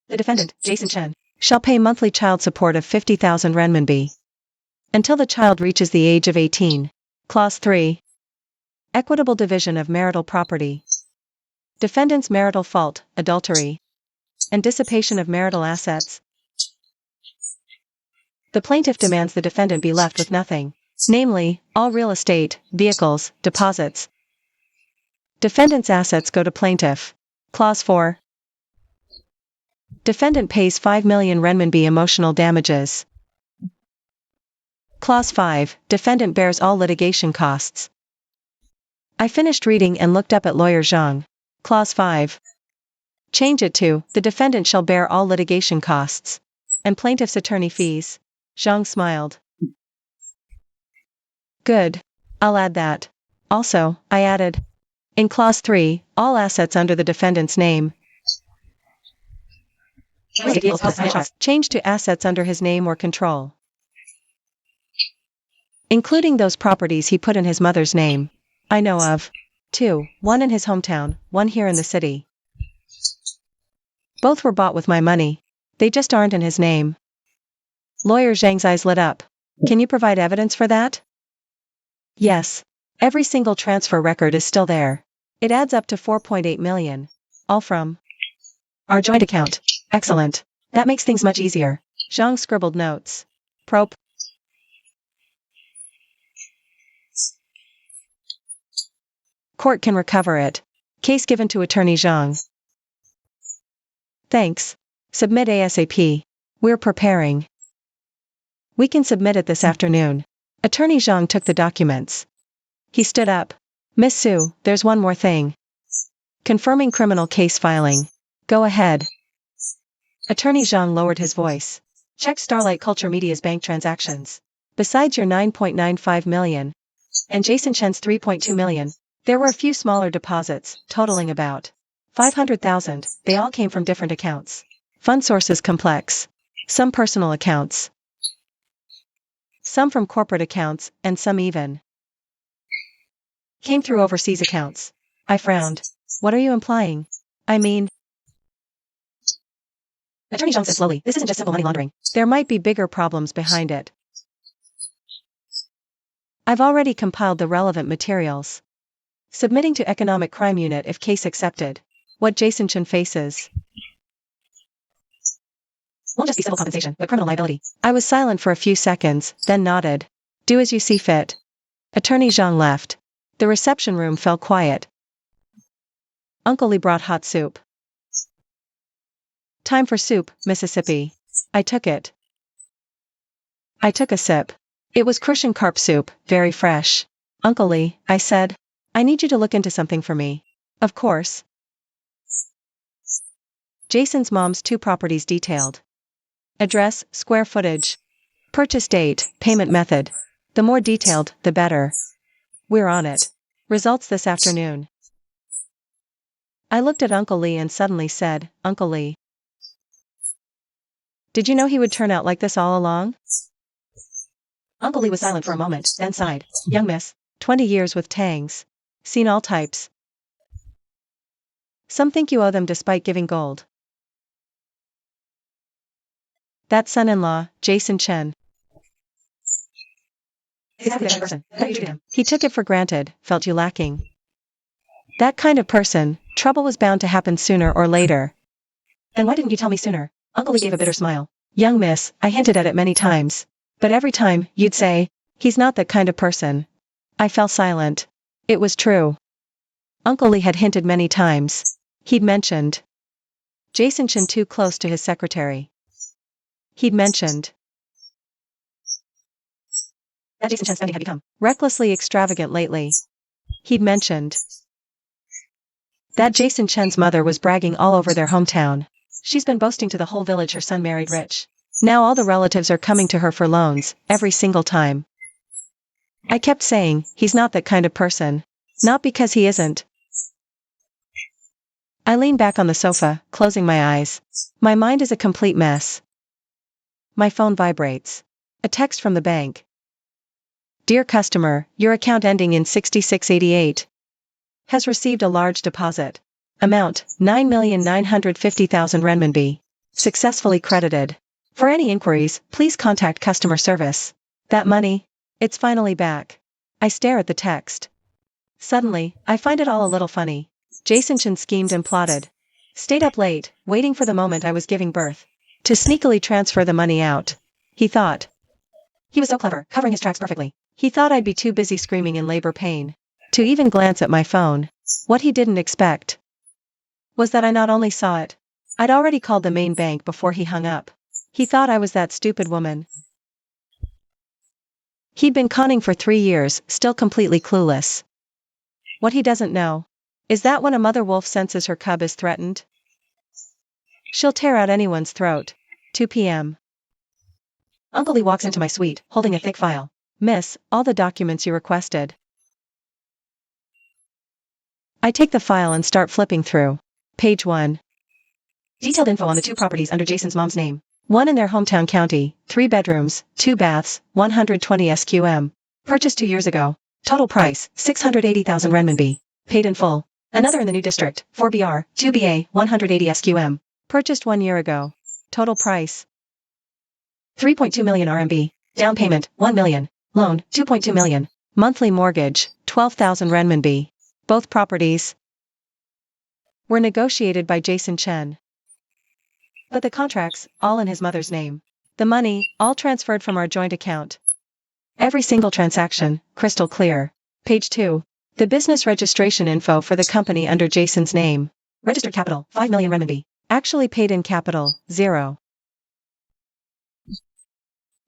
The defendant, Jason Chen, shall pay monthly child support of 50,000 renminbi until the child reaches the age of 18. Clause 3. Equitable division of marital property. Defendant's marital fault, adultery, and dissipation of marital assets. The plaintiff demands the defendant be left with nothing, namely, all real estate, vehicles, deposits. Defendant's assets go to plaintiff. Clause 4. Defendant pays 5 million renminbi emotional damages. Clause 5. Defendant bears all litigation costs. I finished reading and looked up at lawyer Zhang. Clause 5. Change it to, the defendant shall bear all litigation costs and plaintiff's attorney fees. Zhang smiled. Good. I'll add that. Also, I added, in clause 3, all assets under the defendant's name. Change to assets under his name or control, including those properties he put in his mother's name. I know of 2, one in his hometown, one here in the city. Both were bought with my money. They just aren't in his name. Lawyer Zhang's eyes lit up. Can you provide evidence for that? Yes. Every single transfer record is still there. It adds up to 4.8 million. All from our joint account. Excellent. That makes things much easier. Zhang scribbled notes. Prop. Court can recover it. Case given to attorney Zhang. Thanks. Submit ASAP. We're preparing. We can submit it this afternoon. Attorney Zhang took the documents. He stood up. Miss Su, there's one more thing. Confirming criminal case filing. Go ahead. Attorney Zhang lowered his voice. Check Starlight Culture Media's bank transactions. Besides your 9.95 million and Jason Chen's 3.2 million, there were a few smaller deposits, totaling about 500,000. They all came from different accounts. Fund sources complex. Some personal accounts. Some from corporate accounts, and some even came through overseas accounts. I frowned. What are you implying? I mean, Attorney Zhang said slowly, this isn't just simple money laundering. There might be bigger problems behind it. I've already compiled the relevant materials. Submitting to Economic Crime Unit if case accepted. What Jason Chen faces won't just be civil compensation, but criminal liability. I was silent for a few seconds, then nodded. Do as you see fit. Attorney Zhang left. The reception room fell quiet. Uncle Lee brought hot soup. Time for soup, Mississippi. I took it. I took a sip. It was Crucian carp soup, very fresh. Uncle Lee, I said, I need you to look into something for me. Of course. Jason's mom's 2 properties detailed. Address, square footage. Purchase date, payment method. The more detailed, the better. We're on it. Results this afternoon. I looked at Uncle Lee and suddenly said, Uncle Lee, did you know he would turn out like this all along? Uncle Lee was silent for a moment, then sighed. Young miss, 20 years with tangs. Seen all types. Some think you owe them despite giving gold. That son-in-law, Jason Chen. Exactly that person. How you treat him. He took it for granted, felt you lacking. That kind of person, trouble was bound to happen sooner or later. Then why didn't you tell me sooner? Uncle Lee gave a bitter smile. Young miss, I hinted at it many times. But every time, you'd say, he's not that kind of person. I fell silent. It was true. Uncle Lee had hinted many times. He'd mentioned Jason Chen too close to his secretary. He'd mentioned that Jason Chen's spending had become recklessly extravagant lately. He'd mentioned that Jason Chen's mother was bragging all over their hometown. She's been boasting to the whole village her son married rich. Now all the relatives are coming to her for loans, every single time. I kept saying, he's not that kind of person. Not because he isn't. I lean back on the sofa, closing my eyes. My mind is a complete mess. My phone vibrates. A text from the bank. Dear customer, your account ending in 6688 has received a large deposit. Amount, 9,950,000 renminbi. Successfully credited. For any inquiries, please contact customer service. That money? It's finally back. I stare at the text. Suddenly, I find it all a little funny. Jason Chen schemed and plotted. Stayed up late, waiting for the moment I was giving birth. To sneakily transfer the money out. He thought. He was so clever, covering his tracks perfectly. He thought I'd be too busy screaming in labor pain to even glance at my phone. What he didn't expect was that I not only saw it, I'd already called the main bank before he hung up. He thought I was that stupid woman he'd been conning for 3 years, still completely clueless. What he doesn't know is that when a mother wolf senses her cub is threatened, she'll tear out anyone's throat. 2 p.m. Uncle Lee walks into my suite, holding a thick file. Miss, all the documents you requested. I take the file and start flipping through. Page 1. Detailed info on the 2 properties under Jason's mom's name. One in their hometown county, 3 bedrooms, 2 baths, 120 SQM. Purchased 2 years ago. Total price, 680,000 renminbi. Paid in full. Another in the new district, 4 BR, 2 BA, 180 SQM. Purchased 1 year ago. Total price, 3.2 million RMB. Down payment, 1 million. Loan, 2.2 million. Monthly mortgage, 12,000 renminbi. Both properties were negotiated by Jason Chen. But the contracts, all in his mother's name. The money, all transferred from our joint account. Every single transaction, crystal clear. Page 2. The business registration info for the company under Jason's name. Registered capital, 5 million renminbi. Actually paid in capital, 0.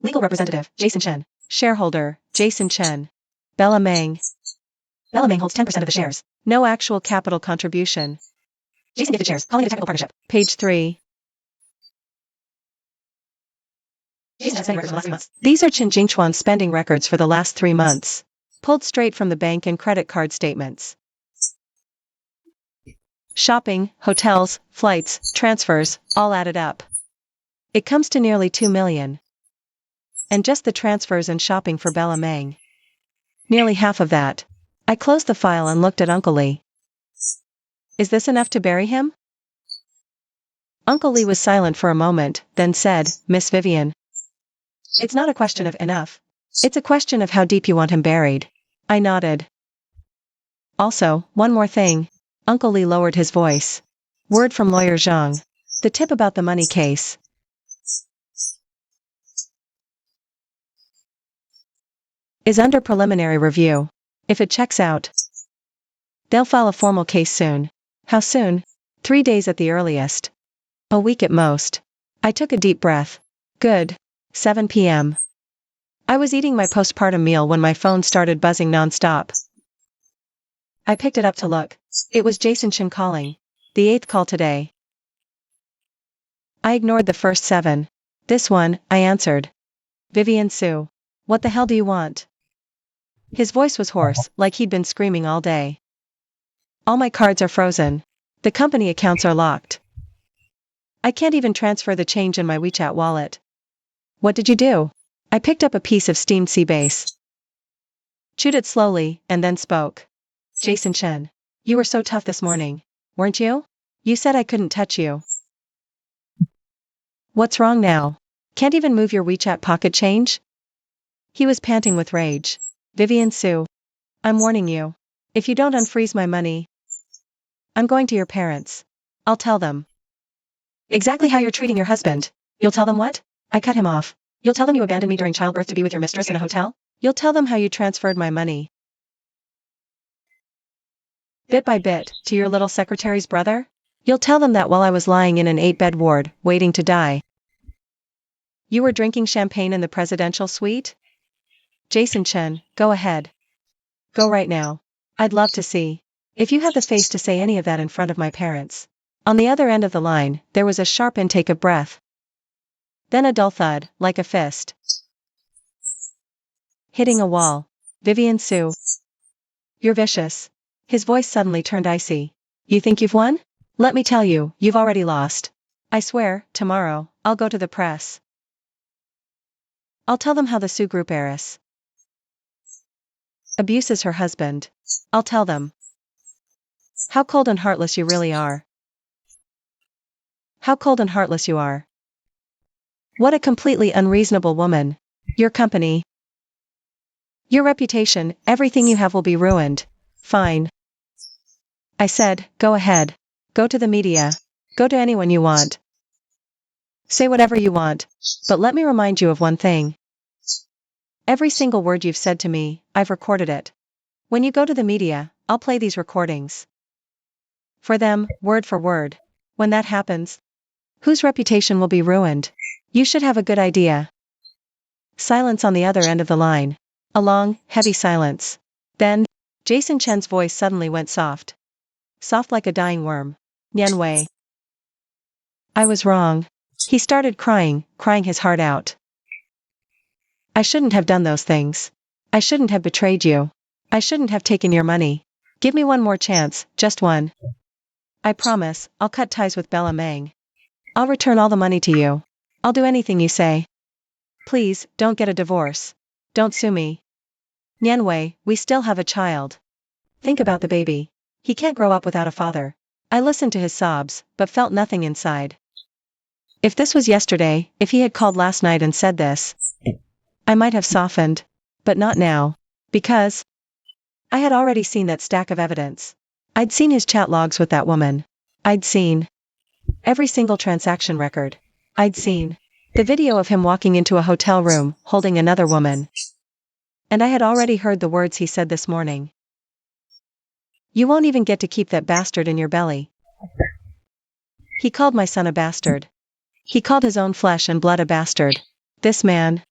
Legal representative, Jason Chen. Shareholder, Jason Chen. Bella Meng. Bella Meng holds 10% of the shares. No actual capital contribution. Jason gifted shares, calling it a technical partnership. Page 3. Jason has spending records for the last 3 months. These are Chen Jingchuan's spending records for the last 3 months. Pulled straight from the bank and credit card statements. Shopping, hotels, flights, transfers, all added up. It comes to nearly 2 million. And just the transfers and shopping for Bella Meng. Nearly half of that. I closed the file and looked at Uncle Lee. Is this enough to bury him? Uncle Lee was silent for a moment, then said, Miss Vivian. It's not a question of enough. It's a question of how deep you want him buried. I nodded. Also, one more thing. Uncle Lee lowered his voice. Word from lawyer Zhang. The tip about the money case is under preliminary review. If it checks out, they'll file a formal case soon. How soon? 3 days at the earliest. A week at most. I took a deep breath. Good. 7 p.m. I was eating my postpartum meal when my phone started buzzing non-stop. I picked it up to look. It was Jason Chen calling. The 8th call today. I ignored the first 7. This one, I answered. Vivian Su. What the hell do you want? His voice was hoarse, like he'd been screaming all day. All my cards are frozen. The company accounts are locked. I can't even transfer the change in my WeChat wallet. What did you do? I picked up a piece of steamed sea bass. Chewed it slowly, and then spoke. Jason Chen. You were so tough this morning, weren't you? You said I couldn't touch you. What's wrong now? Can't even move your WeChat pocket change? He was panting with rage. Vivian Su. I'm warning you. If you don't unfreeze my money, I'm going to your parents. I'll tell them. Exactly how you're treating your husband. You'll tell them what? I cut him off. You'll tell them you abandoned me during childbirth to be with your mistress in a hotel? You'll tell them how you transferred my money, bit by bit, to your little secretary's brother? You'll tell them that while I was lying in an 8-bed ward, waiting to die, you were drinking champagne in the presidential suite? Jason Chen, go ahead. Go right now. I'd love to see if you have the face to say any of that in front of my parents. On the other end of the line, there was a sharp intake of breath. Then a dull thud, like a fist hitting a wall. Vivian Su. You're vicious. His voice suddenly turned icy. You think you've won? Let me tell you, you've already lost. I swear, tomorrow, I'll go to the press. I'll tell them how the Su Group heiress abuses her husband. I'll tell them How cold and heartless you really are. How cold and heartless you are. What a completely unreasonable woman. Your company. Your reputation, everything you have will be ruined. Fine. I said, go ahead. Go to the media. Go to anyone you want. Say whatever you want. But let me remind you of one thing. Every single word you've said to me, I've recorded it. When you go to the media, I'll play these recordings. For them, word for word. When that happens, whose reputation will be ruined? You should have a good idea. Silence on the other end of the line. A long, heavy silence. Then, Jason Chen's voice suddenly went soft. Soft like a dying worm. Nianwei. I was wrong. He started crying his heart out. I shouldn't have done those things. I shouldn't have betrayed you. I shouldn't have taken your money. Give me one more chance, just one. I promise, I'll cut ties with Bella Meng. I'll return all the money to you. I'll do anything you say. Please, don't get a divorce. Don't sue me. Nianwei, we still have a child. Think about the baby. He can't grow up without a father. I listened to his sobs, but felt nothing inside. If this was yesterday, if he had called last night and said this, I might have softened. But not now. Because I had already seen that stack of evidence. I'd seen his chat logs with that woman. I'd seen every single transaction record. I'd seen the video of him walking into a hotel room, holding another woman. And I had already heard the words he said this morning. You won't even get to keep that bastard in your belly. He called my son a bastard. He called his own flesh and blood a bastard. This man.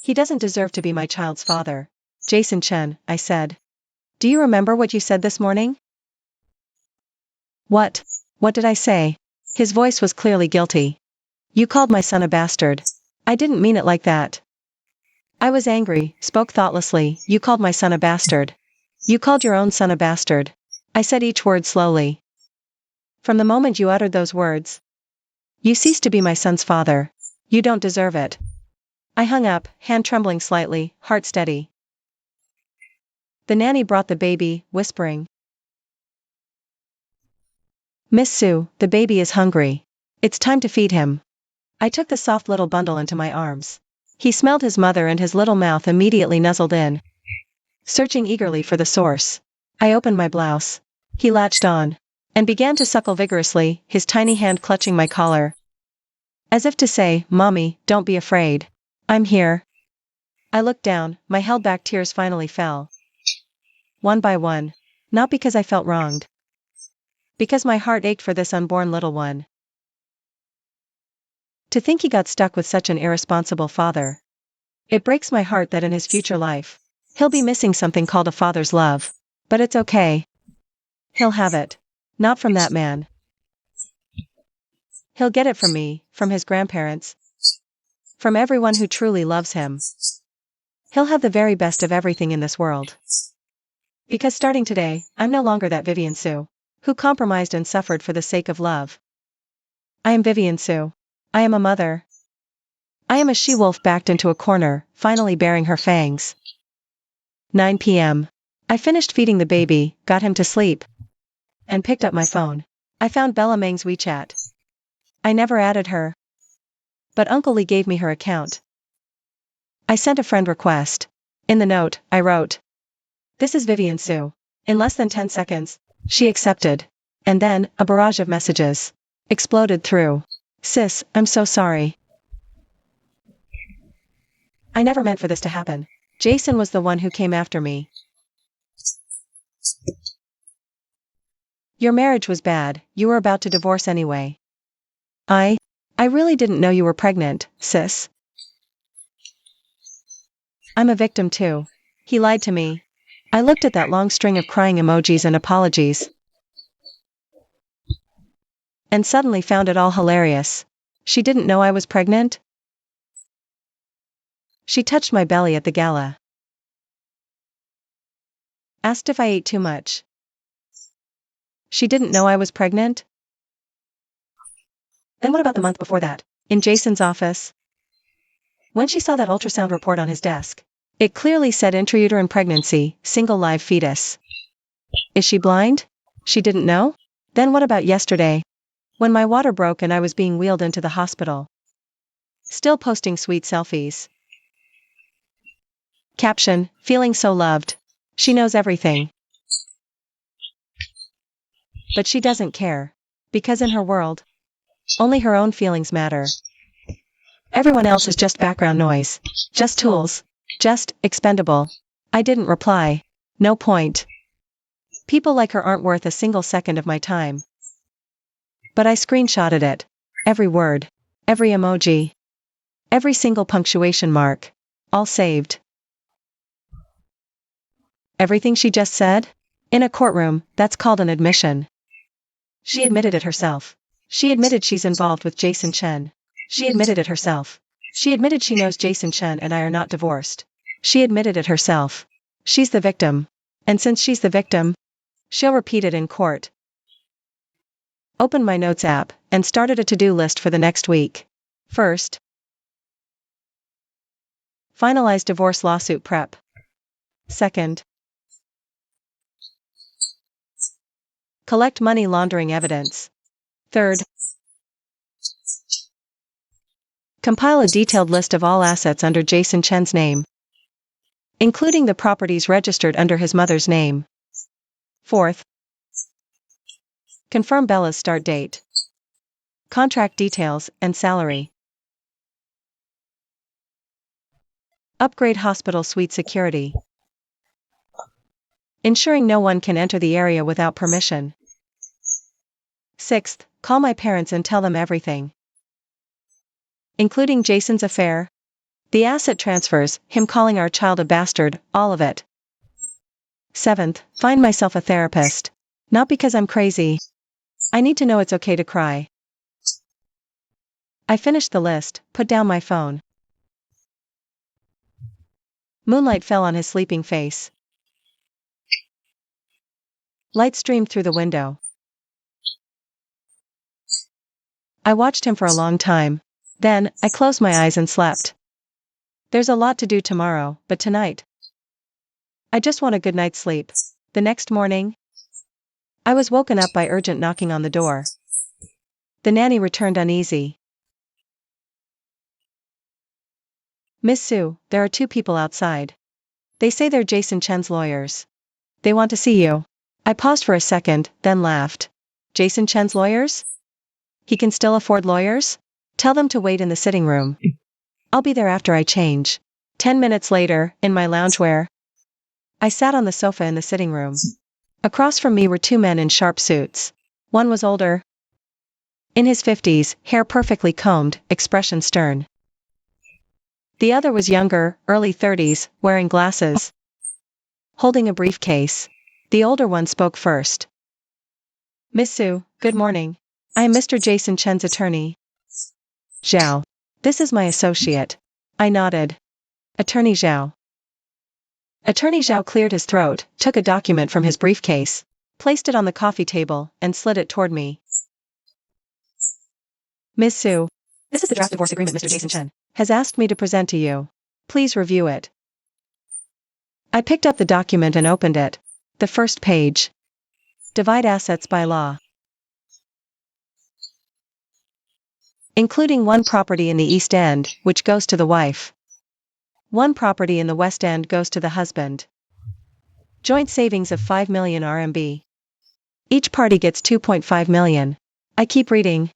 He doesn't deserve to be my child's father. Jason Chen, I said. Do you remember what you said this morning? What? What did I say? His voice was clearly guilty. You called my son a bastard. I didn't mean it like that. I was angry, spoke thoughtlessly. You called my son a bastard. You called your own son a bastard. I said each word slowly. From the moment you uttered those words, you ceased to be my son's father. You don't deserve it. I hung up, hand trembling slightly, heart steady. The nanny brought the baby, whispering. Miss Sue, the baby is hungry. It's time to feed him. I took the soft little bundle into my arms. He smelled his mother and his little mouth immediately nuzzled in, searching eagerly for the source. I opened my blouse. He latched on, and began to suckle vigorously, his tiny hand clutching my collar. As if to say, Mommy, don't be afraid. I'm here. I looked down, my held-back tears finally fell. One by one. Not because I felt wronged. Because my heart ached for this unborn little one. To think he got stuck with such an irresponsible father. It breaks my heart that in his future life, he'll be missing something called a father's love. But it's okay. He'll have it. Not from that man. He'll get it from me, from his grandparents. From everyone who truly loves him. He'll have the very best of everything in this world. Because starting today, I'm no longer that Vivian Sue, who compromised and suffered for the sake of love. I am Vivian Sue. I am a mother. I am a she-wolf backed into a corner, finally baring her fangs. 9 p.m. I finished feeding the baby, got him to sleep, and picked up my phone. I found Bella Meng's WeChat. I never added her. But Uncle Lee gave me her account. I sent a friend request. In the note, I wrote, "This is Vivian Sue." In less than 10 seconds, she accepted. And then, a barrage of messages exploded through. Sis, I'm so sorry. I never meant for this to happen. Jason was the one who came after me. Your marriage was bad, you were about to divorce anyway. I really didn't know you were pregnant, sis. I'm a victim too. He lied to me. I looked at that long string of crying emojis and apologies. And suddenly found it all hilarious. She didn't know I was pregnant? She touched my belly at the gala. Asked if I ate too much. She didn't know I was pregnant? Then what about the month before that, in Jason's office? When she saw that ultrasound report on his desk, it clearly said intrauterine pregnancy, single live fetus. Is she blind? She didn't know? Then what about yesterday? When my water broke and I was being wheeled into the hospital. Still posting sweet selfies. Caption, feeling so loved. She knows everything. But she doesn't care. Because in her world, only her own feelings matter. Everyone else is just background noise. Just tools. Just expendable. I didn't reply. No point. People like her aren't worth a single second of my time. But I screenshotted it. Every word. Every emoji. Every single punctuation mark. All saved. Everything she just said? In a courtroom, that's called an admission. She admitted it herself. She admitted she's involved with Jason Chen. She admitted it herself. She admitted she knows Jason Chen and I are not divorced. She admitted it herself. She's the victim. And since she's the victim, she'll repeat it in court. Opened my notes app and started a to-do list for the next week. First, finalize divorce lawsuit prep. Second, collect money laundering evidence. Third, compile a detailed list of all assets under Jason Chen's name, including the properties registered under his mother's name. Fourth, confirm Bella's start date, contract details, and salary. Upgrade hospital suite security, ensuring no one can enter the area without permission. Sixth, call my parents and tell them everything, including Jason's affair, the asset transfers, him calling our child a bastard, all of it. Seventh, find myself a therapist. Not because I'm crazy. I need to know it's okay to cry. I finished the list, put down my phone. Moonlight fell on his sleeping face. Light streamed through the window. I watched him for a long time. Then, I closed my eyes and slept. There's a lot to do tomorrow, but tonight, I just want a good night's sleep. The next morning, I was woken up by urgent knocking on the door. The nanny returned uneasy. Miss Sue, there are two people outside. They say they're Jason Chen's lawyers. They want to see you. I paused for a second, then laughed. Jason Chen's lawyers? He can still afford lawyers? Tell them to wait in the sitting room. I'll be there after I change. 10 minutes later, in my loungewear, I sat on the sofa in the sitting room. Across from me were two men in sharp suits. One was older, in his 50s, hair perfectly combed, expression stern. The other was younger, early 30s, wearing glasses, holding a briefcase. The older one spoke first. Miss Sue, good morning. I am Mr. Jason Chen's attorney. Zhao. This is my associate. I nodded. Attorney Zhao. Attorney Zhao cleared his throat, took a document from his briefcase, placed it on the coffee table, and slid it toward me. Miss Sue. This is the draft divorce agreement Mr. Jason Chen has asked me to present to you. Please review it. I picked up the document and opened it. The first page. Divide assets by law. Including one property in the East End, which goes to the wife. One property in the West End goes to the husband. Joint savings of 5 million RMB. Each party gets 2.5 million. I keep reading.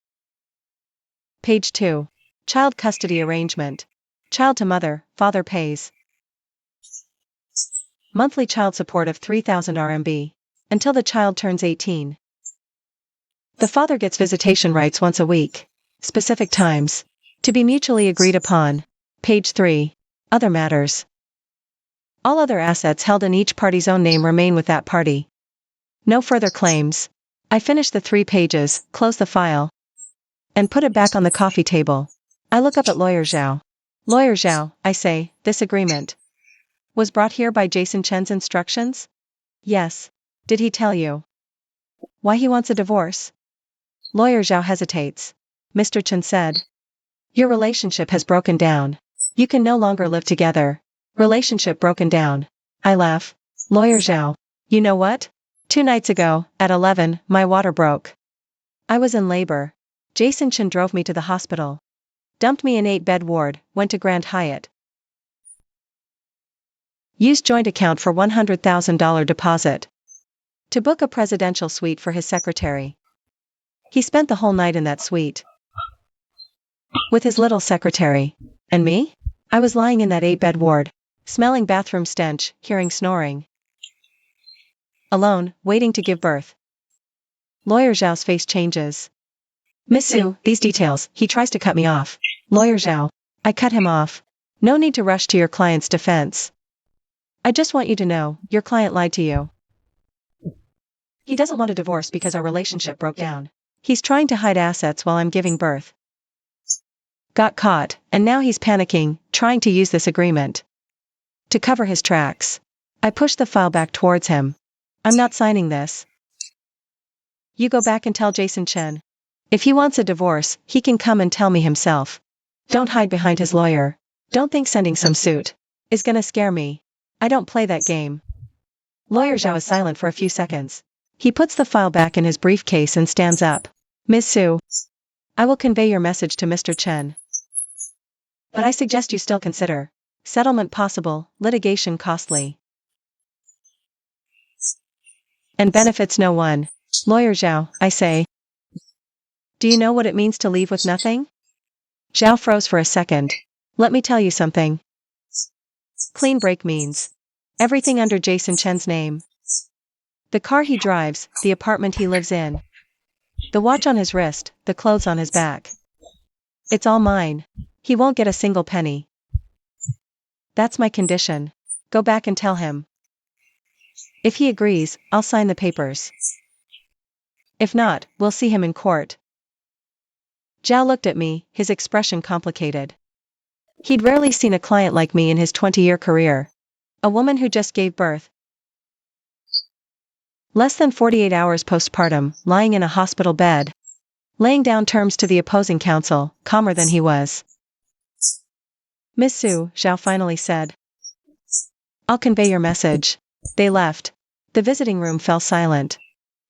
Page 2. Child custody arrangement. Child to mother, father pays. Monthly child support of 3,000 RMB. Until the child turns 18. The father gets visitation rights once a week. Specific times. To be mutually agreed upon. Page 3. Other matters. All other assets held in each party's own name remain with that party. No further claims. I finished the 3 pages, closed the file, and put it back on the coffee table. I look up at Lawyer Zhao. Lawyer Zhao, I say, this agreement was brought here by Jason Chen's instructions? Yes. Did he tell you why he wants a divorce? Lawyer Zhao hesitates. Mr. Chen said, your relationship has broken down. You can no longer live together. Relationship broken down. I laugh. Lawyer Zhao, you know what? 2 nights ago, at 11, my water broke. I was in labor. Jason Chen drove me to the hospital. Dumped me in 8-bed ward, went to Grand Hyatt. Used joint account for $100,000 deposit. To book a presidential suite for his secretary. He spent the whole night in that suite. With his little secretary. And me? I was lying in that 8-bed ward. Smelling bathroom stench, hearing snoring. Alone, waiting to give birth. Lawyer Zhao's face changes. Miss Su, these details, he tries to cut me off. Lawyer Zhao. I cut him off. No need to rush to your client's defense. I just want you to know, your client lied to you. He doesn't want a divorce because our relationship broke down. He's trying to hide assets while I'm giving birth. Got caught, and now he's panicking, trying to use this agreement to cover his tracks. I push the file back towards him. I'm not signing this. You go back and tell Jason Chen. If he wants a divorce, he can come and tell me himself. Don't hide behind his lawyer. Don't think sending some suit is gonna scare me. I don't play that game. Lawyer Zhao is silent for a few seconds. He puts the file back in his briefcase and stands up. Ms. Su, I will convey your message to Mr. Chen. But I suggest you still consider settlement possible, litigation costly, and benefits no one. Lawyer Zhao, I say. Do you know what it means to leave with nothing? Zhao froze for a second. Let me tell you something. Clean break means everything under Jason Chen's name. The car he drives, the apartment he lives in, the watch on his wrist, the clothes on his back. It's all mine. He won't get a single penny. That's my condition. Go back and tell him. If he agrees, I'll sign the papers. If not, we'll see him in court. Zhao looked at me, his expression complicated. He'd rarely seen a client like me in his 20-year career. A woman who just gave birth. Less than 48 hours postpartum, lying in a hospital bed. Laying down terms to the opposing counsel, calmer than he was. Miss Su, Zhao finally said. I'll convey your message. They left. The visiting room fell silent.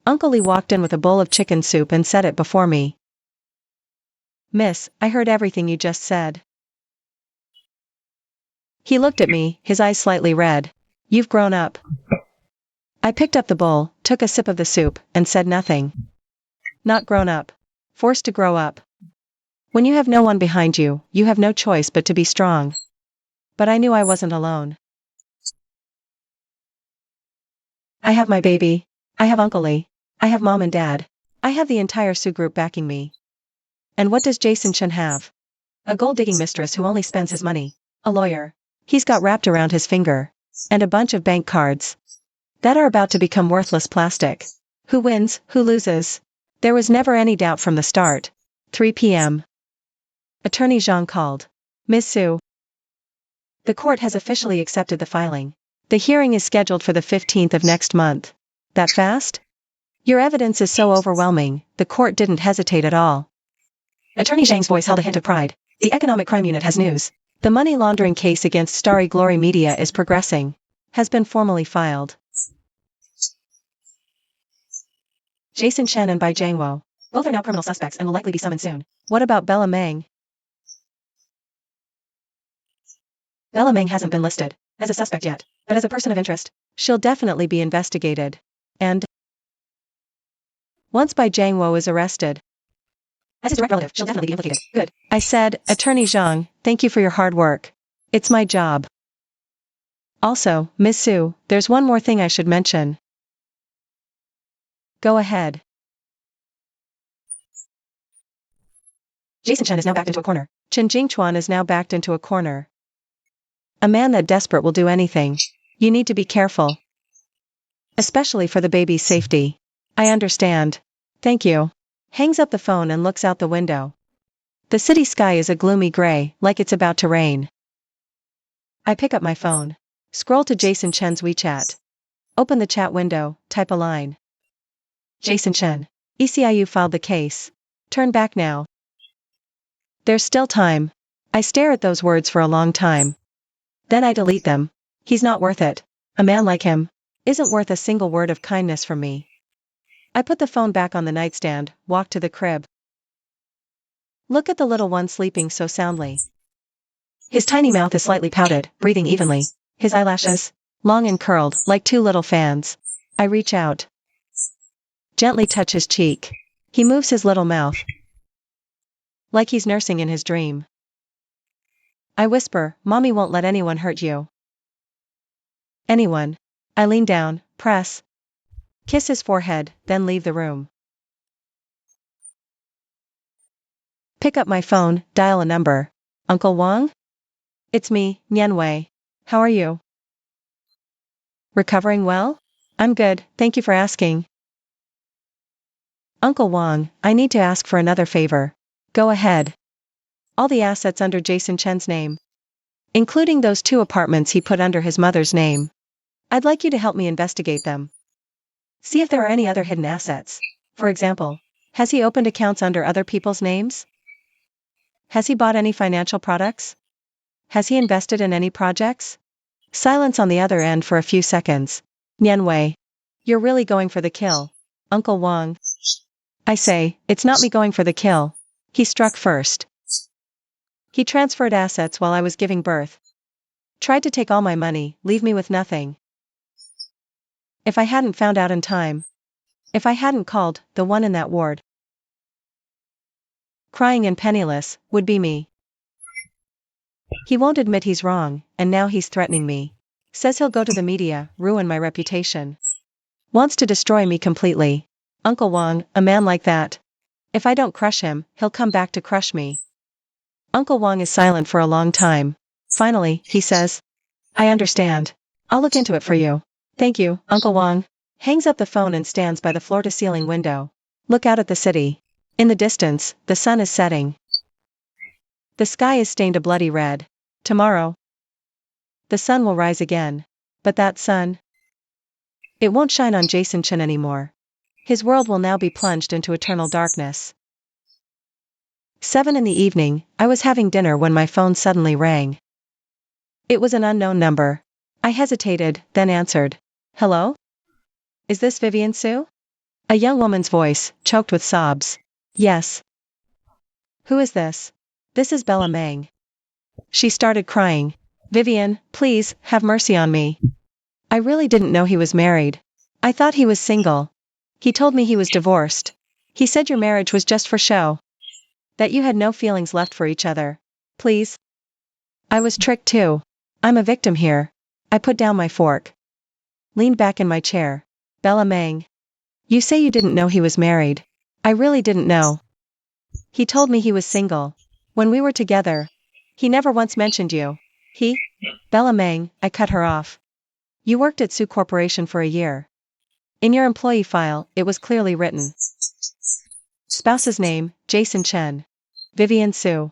Uncle Lee walked in with a bowl of chicken soup and set it before me. Miss, I heard everything you just said. He looked at me, his eyes slightly red. You've grown up. I picked up the bowl, took a sip of the soup, and said nothing. Not grown up. Forced to grow up. When you have no one behind you, you have no choice but to be strong. But I knew I wasn't alone. I have my baby. I have Uncle Lee. I have Mom and Dad. I have the entire Su group backing me. And what does Jason Chen have? A gold-digging mistress who only spends his money. A lawyer. He's got wrapped around his finger. And a bunch of bank cards. That are about to become worthless plastic. Who wins, who loses? There was never any doubt from the start. 3 p.m. Attorney Zhang called. Ms. Su. The court has officially accepted the filing. The hearing is scheduled for the 15th of next month. That fast? Your evidence is so overwhelming, the court didn't hesitate at all. Attorney Zhang's voice held a hint of pride. The Economic Crime Unit has news. The money laundering case against Starry Glory Media is progressing. Has been formally filed. Jason Chen and Bai Jiangwo. Both are now criminal suspects and will likely be summoned soon. What about Bella Meng? Bella Meng hasn't been listed as a suspect yet, but as a person of interest, she'll definitely be investigated. And once Bai Jiangwo is arrested, as his direct relative, she'll definitely be implicated. Good. I said, Attorney Zhang, thank you for your hard work. It's my job. Also, Ms. Su, there's one more thing I should mention. Go ahead. Jason Chen is now backed into a corner. Chen Jingchuan is now backed into a corner. A man that desperate will do anything. You need to be careful. Especially for the baby's safety. I understand. Thank you. Hangs up the phone and looks out the window. The city sky is a gloomy gray, like it's about to rain. I pick up my phone. Scroll to Jason Chen's WeChat. Open the chat window, type a line. Jason Chen. ECIU filed the case. Turn back now. There's still time. I stare at those words for a long time. Then I delete them. He's not worth it. A man like him. isn't worth a single word of kindness from me. I put the phone back on the nightstand, walked to the crib. Look at the little one sleeping so soundly. His tiny mouth is slightly pouted, breathing evenly. His eyelashes, long and curled, like two little fans. I reach out. Gently touch his cheek. He moves his little mouth. Like he's nursing in his dream. I whisper, Mommy won't let anyone hurt you. Anyone. I lean down, press. Kiss his forehead, then leave the room. Pick up my phone, dial a number. Uncle Wang? It's me, Nianwei. How are you? Recovering well? I'm good, thank you for asking. Uncle Wang, I need to ask for another favor. Go ahead. All the assets under Jason Chen's name. Including those 2 apartments he put under his mother's name. I'd like you to help me investigate them. See if there are any other hidden assets. For example, has he opened accounts under other people's names? Has he bought any financial products? Has he invested in any projects? Silence on the other end for a few seconds. Nianwei. You're really going for the kill. Uncle Wang. I say, it's not me going for the kill. He struck first. He transferred assets while I was giving birth. Tried to take all my money, leave me with nothing. If I hadn't found out in time. If I hadn't called, the one in that ward. Crying and penniless, would be me. He won't admit he's wrong, and now he's threatening me. Says he'll go to the media, ruin my reputation. Wants to destroy me completely. Uncle Wang, a man like that. If I don't crush him, he'll come back to crush me. Uncle Wang is silent for a long time. Finally, he says, I understand. I'll look into it for you. Thank you, Uncle Wang. Hangs up the phone and stands by the floor-to-ceiling window. Look out at the city. In the distance, the sun is setting. The sky is stained a bloody red. Tomorrow, the sun will rise again. But that sun, it won't shine on Jason Chen anymore. His world will now be plunged into eternal darkness. 7 in the evening, I was having dinner when my phone suddenly rang. It was an unknown number. I hesitated, then answered. Hello? Is this Vivian Su? A young woman's voice, choked with sobs. Yes. Who is this? This is Bella Meng. She started crying. Vivian, please, have mercy on me. I really didn't know he was married. I thought he was single. He told me he was divorced. He said your marriage was just for show. That you had no feelings left for each other. Please. I was tricked too. I'm a victim here. I put down my fork. Leaned back in my chair. Bella Meng. You say you didn't know he was married. I really didn't know. He told me he was single. When we were together. He never once mentioned you. He? Bella Meng, I cut her off. You worked at Su Corporation for a year. In your employee file, it was clearly written. Spouse's name, Jason Chen. Vivian Su.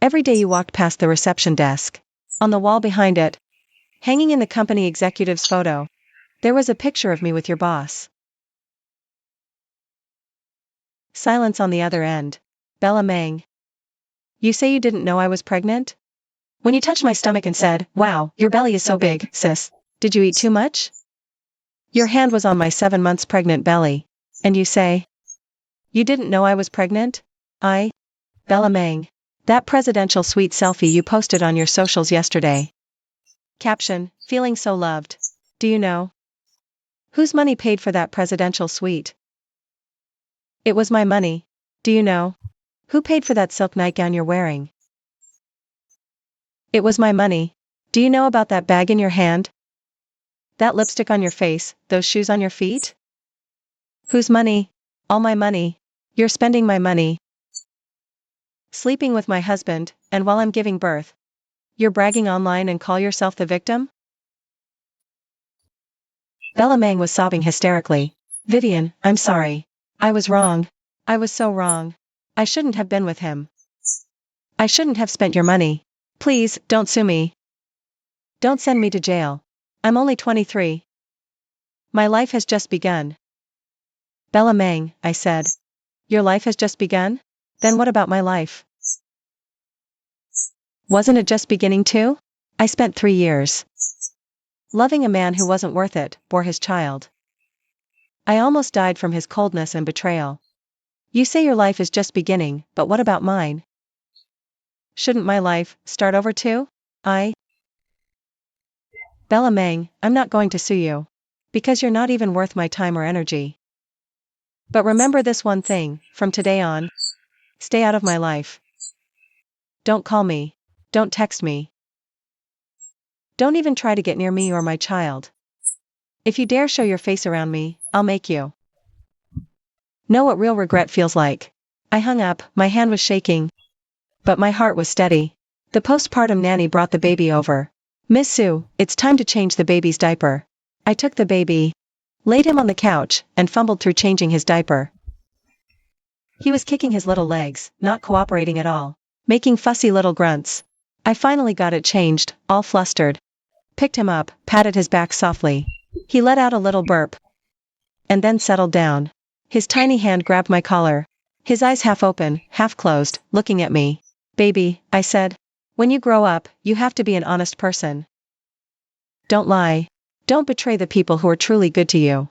Every day you walked past the reception desk. On the wall behind it, hanging in the company executive's photo, there was a picture of me with your boss. Silence on the other end. Bella Meng. You say you didn't know I was pregnant? When you touched my stomach and said, wow, your belly is so big, sis. Did you eat too much? Your hand was on my 7 months pregnant belly. And you say, you didn't know I was pregnant? Bella Meng. That presidential suite selfie you posted on your socials yesterday. Caption, feeling so loved. Do you know? Whose money paid for that presidential suite? It was my money. Do you know? Who paid for that silk nightgown you're wearing? It was my money. Do you know about that bag in your hand? That lipstick on your face, those shoes on your feet? Whose money? All my money. You're spending my money. Sleeping with my husband, and while I'm giving birth. You're bragging online and call yourself the victim? Bella Meng was sobbing hysterically. Vivian, I'm sorry. I was wrong. I was so wrong. I shouldn't have been with him. I shouldn't have spent your money. Please, don't sue me. Don't send me to jail. I'm only 23. My life has just begun. Bella Meng, I said. Your life has just begun? Then what about my life? Wasn't it just beginning too? I spent 3 years Loving a man who wasn't worth it, bore his child. I almost died from his coldness and betrayal. You say your life is just beginning, but what about mine? Shouldn't my life start over too? Bella Mang, I'm not going to sue you. Because you're not even worth my time or energy. But remember this one thing, from today on, stay out of my life. Don't call me. Don't text me. Don't even try to get near me or my child. If you dare show your face around me, I'll make you know what real regret feels like. I hung up, my hand was shaking, but my heart was steady. The postpartum nanny brought the baby over. Miss Sue, it's time to change the baby's diaper. I took the baby, laid him on the couch, and fumbled through changing his diaper. He was kicking his little legs, not cooperating at all, making fussy little grunts. I finally got it changed, all flustered. Picked him up, patted his back softly. He let out a little burp, and then settled down. His tiny hand grabbed my collar. His eyes half open, half closed, looking at me. Baby, I said. When you grow up, you have to be an honest person. Don't lie. Don't betray the people who are truly good to you.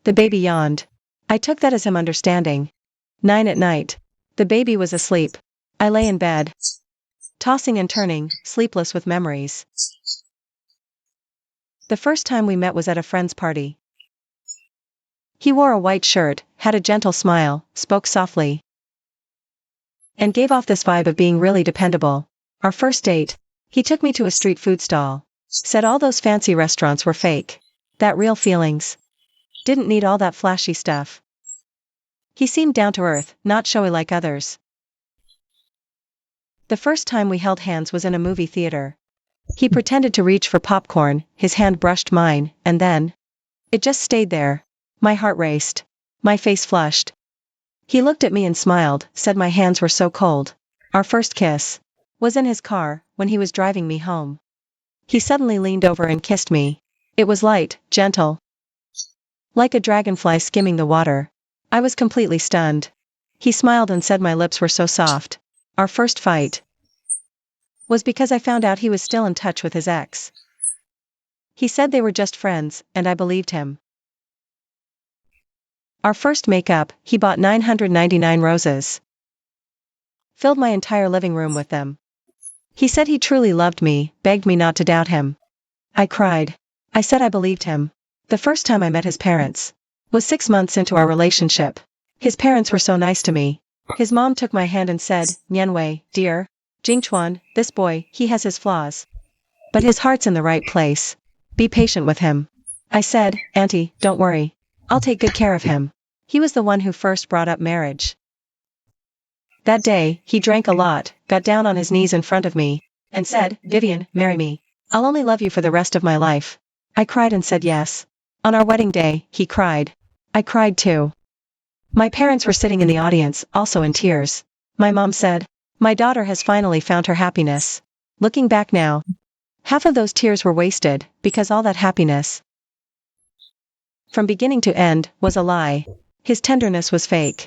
The baby yawned. I took that as him understanding. 9 at night. The baby was asleep. I lay in bed, tossing and turning, sleepless with memories. The first time we met was at a friend's party. He wore a white shirt, had a gentle smile, spoke softly, and gave off this vibe of being really dependable. Our first date, he took me to a street food stall. Said all those fancy restaurants were fake. That real feelings. Didn't need all that flashy stuff. He seemed down to earth, not showy like others. The first time we held hands was in a movie theater. He pretended to reach for popcorn, his hand brushed mine, and then it just stayed there. My heart raced. My face flushed. He looked at me and smiled, said my hands were so cold. Our first kiss was in his car, when he was driving me home. He suddenly leaned over and kissed me. It was light, gentle, like a dragonfly skimming the water. I was completely stunned. He smiled and said my lips were so soft. Our first fight was because I found out he was still in touch with his ex. He said they were just friends, and I believed him. Our first makeup, he bought 999 roses. Filled my entire living room with them. He said he truly loved me, begged me not to doubt him. I cried. I said I believed him. The first time I met his parents was 6 months into our relationship. His parents were so nice to me. His mom took my hand and said, Nyanwei, dear, Jingchuan, this boy, he has his flaws, but his heart's in the right place. Be patient with him. I said, Auntie, don't worry. I'll take good care of him. He was the one who first brought up marriage. That day, he drank a lot, got down on his knees in front of me, and said, Vivian, marry me. I'll only love you for the rest of my life. I cried and said yes. On our wedding day, he cried. I cried too. My parents were sitting in the audience, also in tears. My mom said, my daughter has finally found her happiness. Looking back now, half of those tears were wasted, because all that happiness, from beginning to end, was a lie. His tenderness was fake.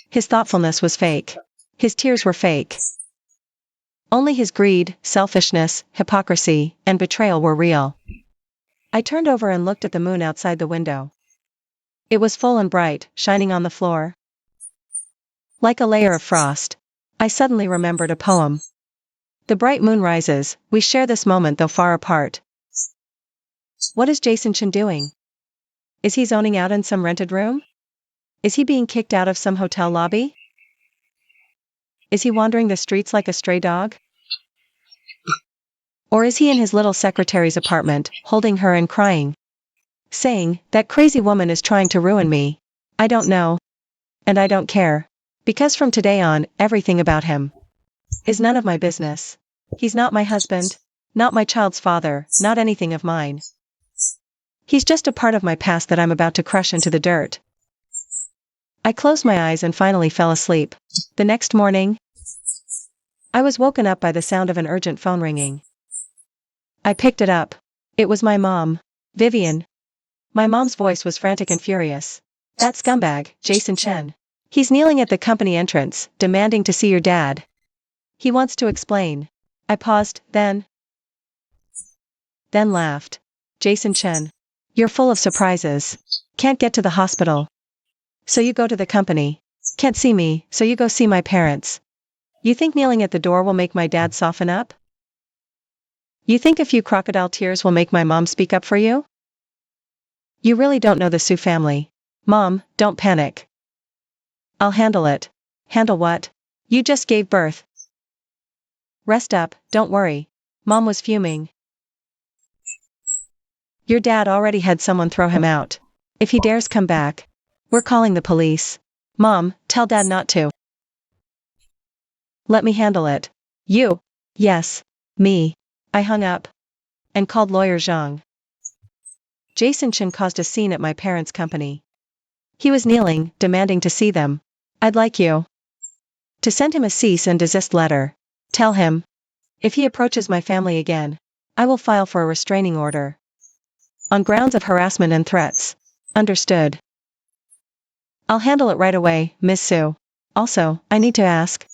His thoughtfulness was fake. His tears were fake. Only his greed, selfishness, hypocrisy, and betrayal were real. I turned over and looked at the moon outside the window. It was full and bright, shining on the floor, like a layer of frost. I suddenly remembered a poem. The bright moon rises, we share this moment though far apart. What is Jason Chen doing? Is he zoning out in some rented room? Is he being kicked out of some hotel lobby? Is he wandering the streets like a stray dog? Or is he in his little secretary's apartment, holding her and crying, saying, that crazy woman is trying to ruin me? I don't know. And I don't care. Because from today on, everything about him is none of my business. He's not my husband, not my child's father, not anything of mine. He's just a part of my past that I'm about to crush into the dirt. I closed my eyes and finally fell asleep. The next morning, I was woken up by the sound of an urgent phone ringing. I picked it up. It was my mom. Vivian. My mom's voice was frantic and furious. That scumbag, Jason Chen. He's kneeling at the company entrance, demanding to see your dad. He wants to explain. I paused, then laughed. Jason Chen. You're full of surprises. Can't get to the hospital. So you go to the company. Can't see me, so you go see my parents. You think kneeling at the door will make my dad soften up? You think a few crocodile tears will make my mom speak up for you? You really don't know the Su family. Mom, don't panic. I'll handle it. Handle what? You just gave birth. Rest up, don't worry. Mom was fuming. Your dad already had someone throw him out. If he dares come back, we're calling the police. Mom, tell Dad not to. Let me handle it. You? Yes. Me. I hung up and called lawyer Zhang. Jason Chen caused a scene at my parents' company. He was kneeling, demanding to see them. I'd like you to send him a cease and desist letter. Tell him, if he approaches my family again, I will file for a restraining order. On grounds of harassment and threats. Understood. I'll handle it right away, Miss Su. Also, I need to ask.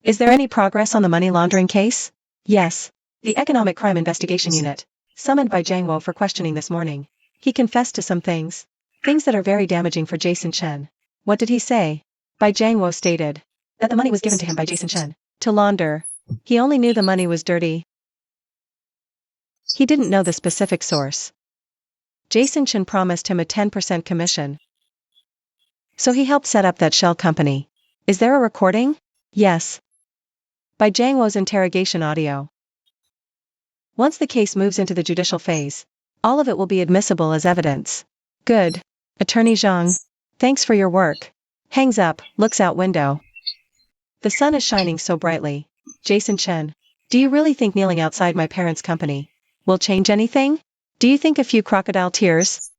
Is there any progress on the money laundering case? Yes. The Economic Crime Investigation Unit, summoned by Jiang Wo for questioning this morning. He confessed to some things. Things that are very damaging for Jason Chen. What did he say? Bai Jiang Wo stated that the money was given to him by Jason Chen to launder. He only knew the money was dirty. He didn't know the specific source. Jason Chen promised him a 10% commission. So he helped set up that shell company. Is there a recording? Yes. By Jiang Wo's interrogation audio. Once the case moves into the judicial phase, all of it will be admissible as evidence. Good. Attorney Zhang. Thanks for your work. Hangs up, looks out window. The sun is shining so brightly. Jason Chen. Do you really think kneeling outside my parents' company will change anything? Do you think a few crocodile tears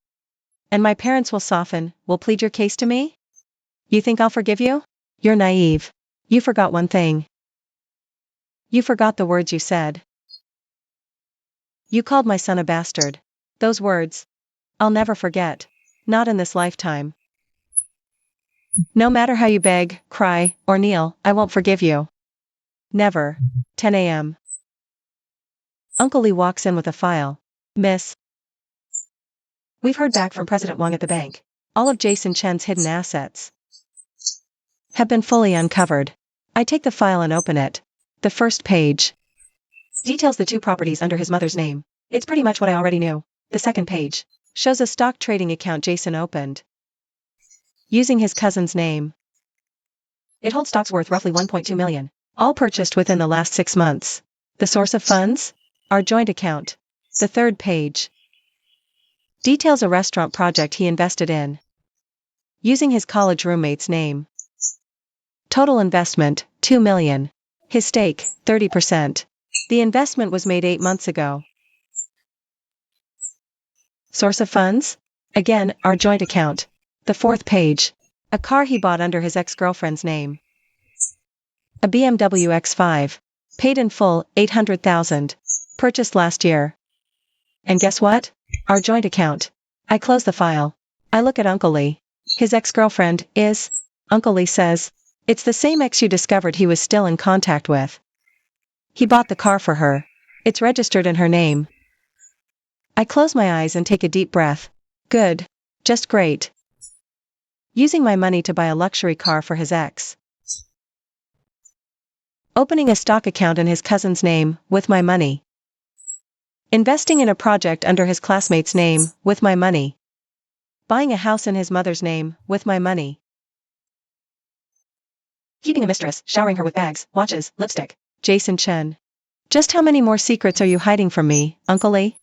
and my parents will soften, will plead your case to me? You think I'll forgive you? You're naive. You forgot one thing. You forgot the words you said. You called my son a bastard. Those words. I'll never forget. Not in this lifetime. No matter how you beg, cry, or kneel, I won't forgive you. Never. 10 a.m. Uncle Lee walks in with a file. Miss. We've heard back from President Wang at the bank. All of Jason Chen's hidden assets have been fully uncovered. I take the file and open it. The first page details the two properties under his mother's name. It's pretty much what I already knew. The second page shows a stock trading account Jason opened using his cousin's name. It holds stocks worth roughly 1.2 million, all purchased within the last 6 months. The source of funds? Our joint account. The third page details a restaurant project he invested in using his college roommate's name. Total investment, 2 million. His stake, 30%. The investment was made 8 months ago. Source of funds? Again, our joint account. The fourth page. A car he bought under his ex-girlfriend's name. A BMW X5. Paid in full, 800,000. Purchased last year. And guess what? Our joint account. I close the file. I look at Uncle Lee. His ex-girlfriend is, Uncle Lee says, it's the same ex you discovered he was still in contact with. He bought the car for her. It's registered in her name. I close my eyes and take a deep breath. Good. Just great. Using my money to buy a luxury car for his ex. Opening a stock account in his cousin's name, with my money. Investing in a project under his classmate's name, with my money. Buying a house in his mother's name, with my money. Keeping a mistress, showering her with bags, watches, lipstick. Jason Chen. Just how many more secrets are you hiding from me, Uncle Lee?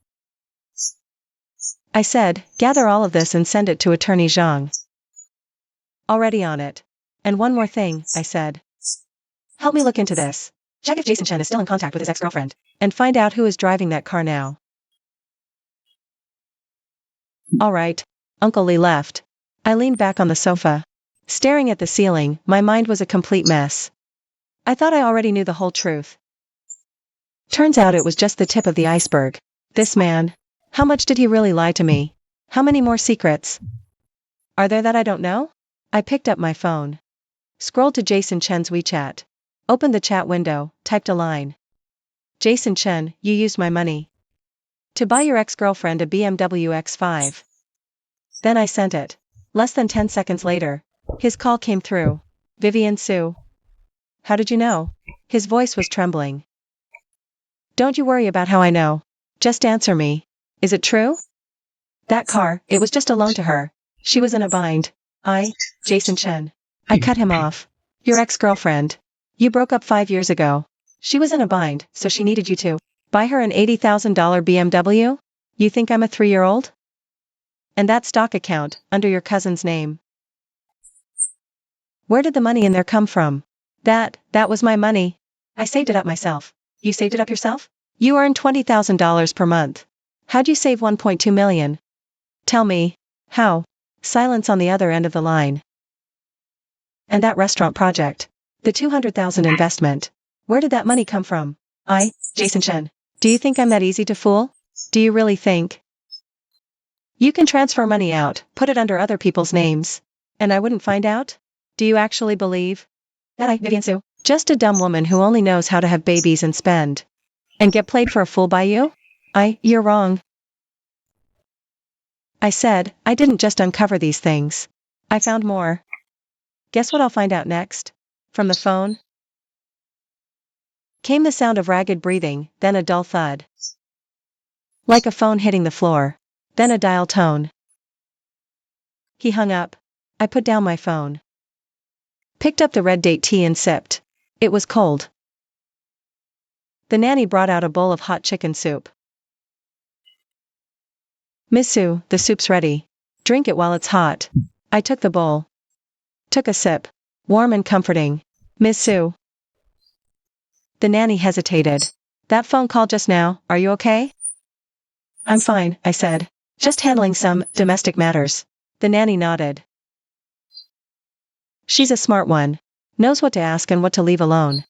I said, gather all of this and send it to Attorney Zhang. Already on it. And one more thing, I said. Help me look into this. Check if Jason Chen is still in contact with his ex-girlfriend. And find out who is driving that car now. All right. Uncle Lee left. I leaned back on the sofa. Staring at the ceiling, my mind was a complete mess. I thought I already knew the whole truth. Turns out it was just the tip of the iceberg. This man. How much did he really lie to me? How many more secrets are there that I don't know? I picked up my phone. Scrolled to Jason Chen's WeChat. Opened the chat window, typed a line. Jason Chen, you used my money to buy your ex-girlfriend a BMW X5. Then I sent it. Less than 10 seconds later, his call came through. Vivian Su. How did you know? His voice was trembling. Don't you worry about how I know. Just answer me. Is it true? That car, it was just a loan to her. She was in a bind. Jason Chen. I cut him off. Your ex-girlfriend. You broke up 5 years ago. She was in a bind, so she needed you to buy her an $80,000 BMW? You think I'm a 3-year-old? And that stock account, under your cousin's name. Where did the money in there come from? That was my money. I saved it up myself. You saved it up yourself? You earn $20,000 per month. How'd you save 1.2 million? Tell me. How? Silence on the other end of the line. And that restaurant project. The 200,000 investment. Where did that money come from? Jason Chen. Do you think I'm that easy to fool? Do you really think you can transfer money out, put it under other people's names, and I wouldn't find out? Do you actually believe that Vivian Su, just a dumb woman who only knows how to have babies and spend, and get played for a fool by you? You're wrong. I said, I didn't just uncover these things. I found more. Guess what I'll find out next? From the phone came the sound of ragged breathing, then a dull thud. Like a phone hitting the floor. Then a dial tone. He hung up. I put down my phone. Picked up the red date tea and sipped. It was cold. The nanny brought out a bowl of hot chicken soup. Miss Su, the soup's ready. Drink it while it's hot. I took the bowl. Took a sip. Warm and comforting. Miss Su. The nanny hesitated. That phone call just now, are you okay? I'm fine, I said. Just handling some domestic matters. The nanny nodded. She's a smart one. Knows what to ask and what to leave alone.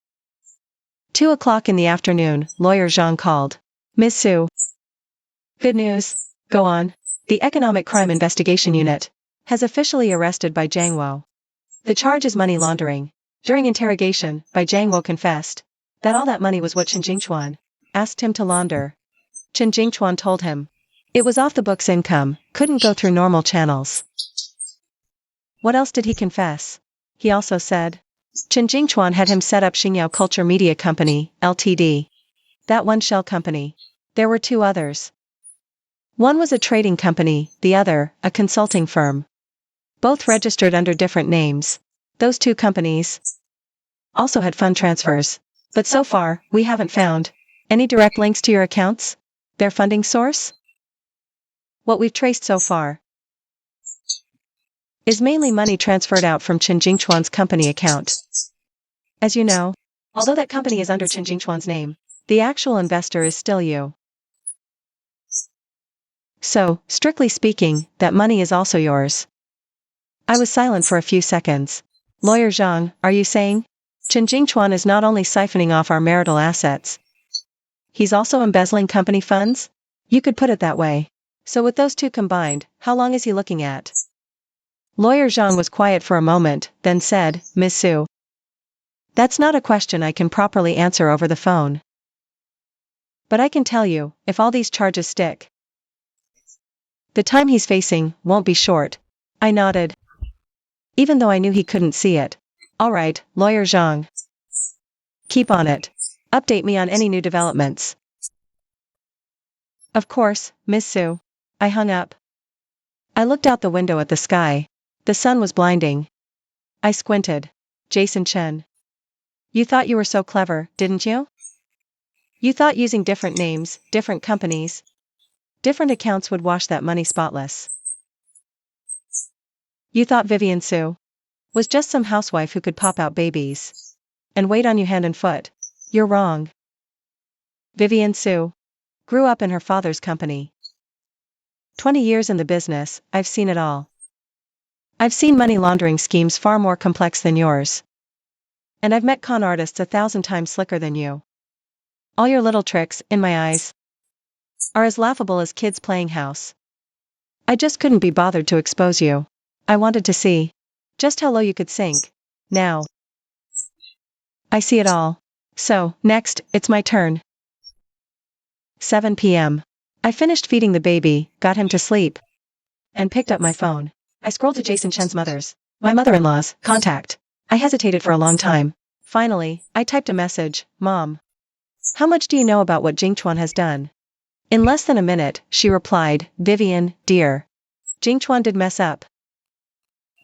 2 o'clock in the afternoon, lawyer Zhang called. Miss Su. Good news. Go on. The Economic Crime Investigation Unit has officially arrested Bai Jiangwo. The charge is money laundering. During interrogation, Bai Jiangwo confessed that all that money was what Chen Jingchuan asked him to launder. Chen Jingchuan told him it was off-the-books income, couldn't go through normal channels. What else did he confess? He also said Chen Jingchuan had him set up Xingyao Culture Media Company, Ltd. That one shell company. There were 2 others. One was a trading company, the other, a consulting firm. Both registered under different names. Those 2 companies also had fund transfers. But so far, we haven't found any direct links to your accounts? Their funding source? What we've traced so far is mainly money transferred out from Chen Jingchuan's company account. As you know, although that company is under Chen Jingchuan's name, the actual investor is still you. So, strictly speaking, that money is also yours. I was silent for a few seconds. Lawyer Zhang, are you saying Chen Jingchuan is not only siphoning off our marital assets, he's also embezzling company funds? You could put it that way. So with those 2 combined, how long is he looking at? Lawyer Zhang was quiet for a moment, then said, Miss Su. That's not a question I can properly answer over the phone. But I can tell you, if all these charges stick, the time he's facing won't be short. I nodded. Even though I knew he couldn't see it. All right, Lawyer Zhang. Keep on it. Update me on any new developments. Of course, Miss Su. I hung up. I looked out the window at the sky. The sun was blinding. I squinted. Jason Chen. You thought you were so clever, didn't you? You thought using different names, different companies, different accounts would wash that money spotless. You thought Vivian Su was just some housewife who could pop out babies and wait on you hand and foot. You're wrong. Vivian Su grew up in her father's company. 20 years in the business, I've seen it all. I've seen money laundering schemes far more complex than yours. And I've met con artists 1,000 times slicker than you. All your little tricks, in my eyes, are as laughable as kids playing house. I just couldn't be bothered to expose you. I wanted to see just how low you could sink. Now I see it all. So, next, it's my turn. 7 p.m. I finished feeding the baby, got him to sleep, and picked up my phone. I scrolled to Jason Chen's my mother-in-law's, contact. I hesitated for a long time. Finally, I typed a message, Mom. How much do you know about what Jingchuan has done? In less than a minute, she replied, Vivian, dear. Jingchuan did mess up.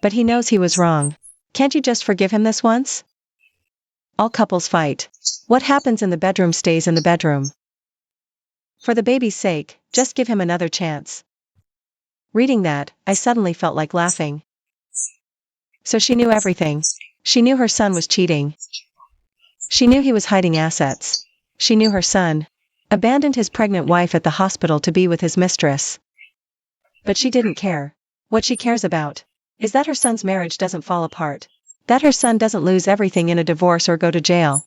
But he knows he was wrong. Can't you just forgive him this once? All couples fight. What happens in the bedroom stays in the bedroom. For the baby's sake, just give him another chance. Reading that, I suddenly felt like laughing. So she knew everything. She knew her son was cheating. She knew he was hiding assets. She knew her son abandoned his pregnant wife at the hospital to be with his mistress. But she didn't care. What she cares about is that her son's marriage doesn't fall apart. That her son doesn't lose everything in a divorce or go to jail.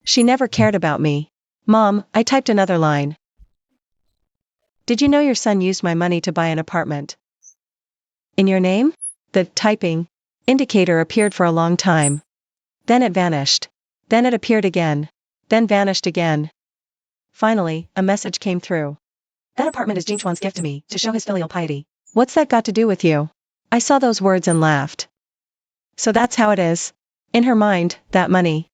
She never cared about me. Mom, I typed another line. Did you know your son used my money to buy an apartment? In your name? The typing indicator appeared for a long time. Then it vanished. Then it appeared again. Then vanished again. Finally, a message came through. That apartment is Jingchuan's gift to me, to show his filial piety. What's that got to do with you? I saw those words and laughed. So that's how it is. In her mind, that money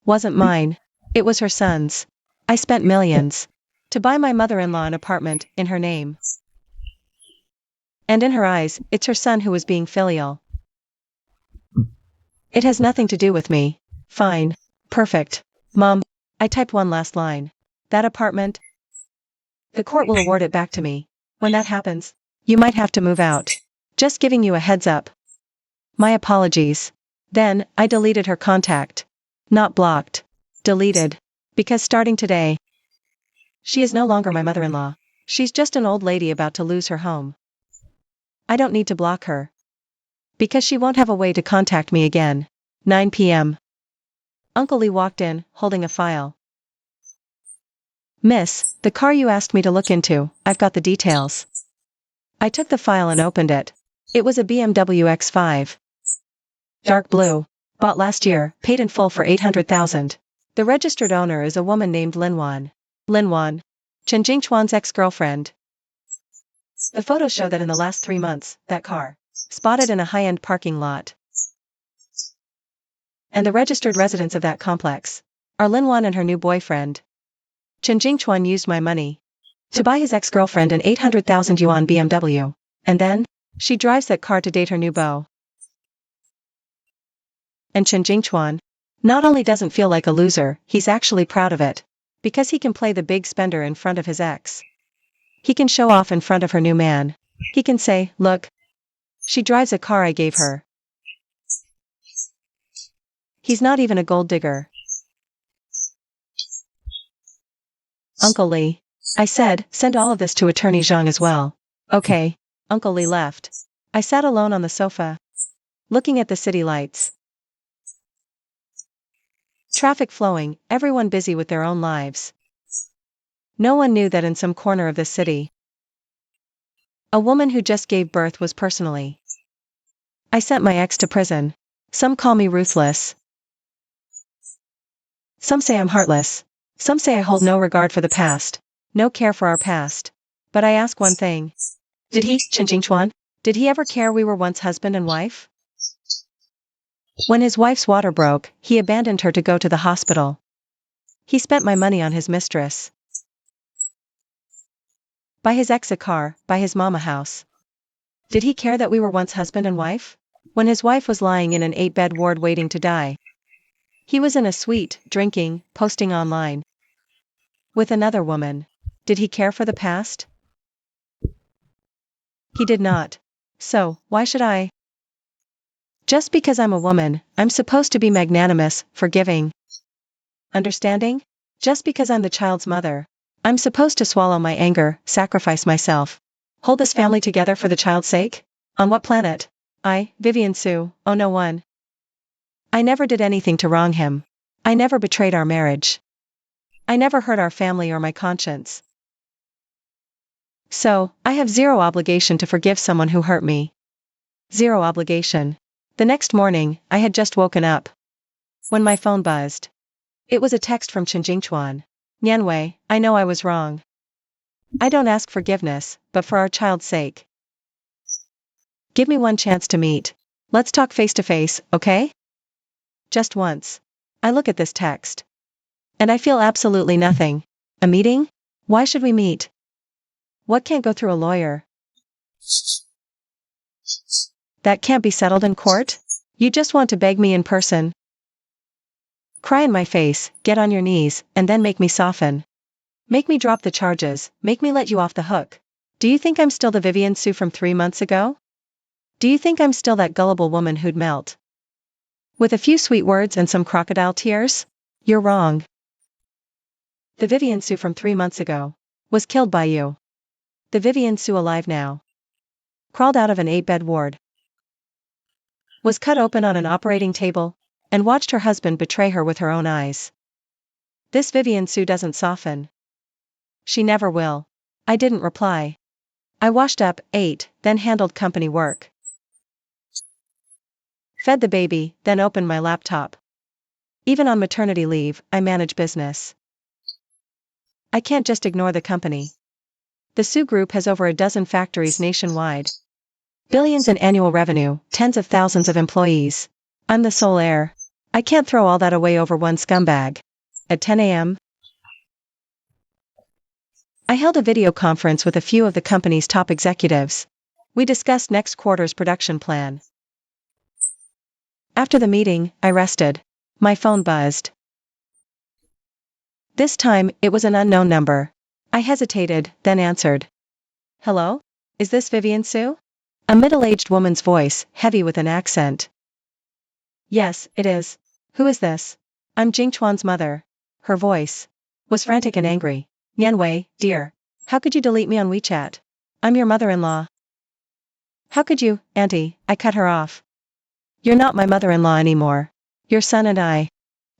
wasn't mine. It was her son's. I spent millions to buy my mother-in-law an apartment in her name. And in her eyes, it's her son who was being filial. It has nothing to do with me. Fine. Perfect. Mom, I type one last line. That apartment? The court will award it back to me. When that happens, you might have to move out. Just giving you a heads up. My apologies. Then, I deleted her contact. Not blocked. Deleted. Because starting today, she is no longer my mother-in-law. She's just an old lady about to lose her home. I don't need to block her. Because she won't have a way to contact me again. 9 p.m. Uncle Lee walked in, holding a file. Miss, the car you asked me to look into, I've got the details. I took the file and opened it. It was a BMW X5. Dark blue. Bought last year, paid in full for $800,000. The registered owner is a woman named Linwan. Linwan. Chen Jingchuan's ex-girlfriend. The photos show that in the last 3 months, that car spotted in a high-end parking lot. And the registered residents of that complex are Linwan and her new boyfriend. Chen Jingchuan used my money to buy his ex-girlfriend an 800,000 yuan BMW. And then, she drives that car to date her new beau. And Chen Jingchuan not only doesn't feel like a loser, he's actually proud of it. Because he can play the big spender in front of his ex. He can show off in front of her new man. He can say, look, she drives a car I gave her. He's not even a gold digger. Uncle Lee. I said, send all of this to Attorney Zhang as well. Okay. Uncle Lee left. I sat alone on the sofa, looking at the city lights. Traffic flowing, everyone busy with their own lives. No one knew that in some corner of the city, a woman who just gave birth was personally. I sent my ex to prison. Some call me ruthless. Some say I'm heartless. Some say I hold no regard for the past, no care for our past. But I ask one thing. Did he, Chen Jingchuan, did he ever care we were once husband and wife? When his wife's water broke, he abandoned her to go to the hospital. He spent my money on his mistress. Buy his ex a car, buy his mom a house. Did he care that we were once husband and wife? When his wife was lying in an 8-bed ward waiting to die, he was in a suite, drinking, posting online with another woman. Did he care for the past? He did not. So, why should I? Just because I'm a woman, I'm supposed to be magnanimous, forgiving, understanding? Just because I'm the child's mother, I'm supposed to swallow my anger, sacrifice myself, hold this family together for the child's sake? On what planet? I, Vivian Su, oh no one. I never did anything to wrong him. I never betrayed our marriage. I never hurt our family or my conscience. So, I have zero obligation to forgive someone who hurt me. Zero obligation. The next morning, I had just woken up when my phone buzzed. It was a text from Chen Jingchuan. Nianwei, I know I was wrong. I don't ask forgiveness, but for our child's sake. Give me one chance to meet. Let's talk face to face, okay? Just once. I look at this text. And I feel absolutely nothing. A meeting? Why should we meet? What can't go through a lawyer? That can't be settled in court? You just want to beg me in person. Cry in my face, get on your knees, and then make me soften. Make me drop the charges, make me let you off the hook. Do you think I'm still the Vivian Su from 3 months ago? Do you think I'm still that gullible woman who'd melt? With a few sweet words and some crocodile tears? You're wrong. The Vivian Su from 3 months ago was killed by you. The Vivian Su alive now crawled out of an 8-bed ward, was cut open on an operating table, and watched her husband betray her with her own eyes. This Vivian Su doesn't soften. She never will. I didn't reply. I washed up, ate, then handled company work. Fed the baby, then opened my laptop. Even on maternity leave, I manage business. I can't just ignore the company. The Su Group has over a dozen factories nationwide. Billions in annual revenue, tens of thousands of employees. I'm the sole heir. I can't throw all that away over one scumbag. At 10 a.m., I held a video conference with a few of the company's top executives. We discussed next quarter's production plan. After the meeting, I rested. My phone buzzed. This time, it was an unknown number. I hesitated, then answered. Hello? Is this Vivian Su? A middle-aged woman's voice, heavy with an accent. Yes, it is. Who is this? I'm Jingchuan's mother. Her voice was frantic and angry. Nianwei, dear. How could you delete me on WeChat? I'm your mother-in-law. How could you, Auntie? I cut her off. You're not my mother-in-law anymore. Your son and I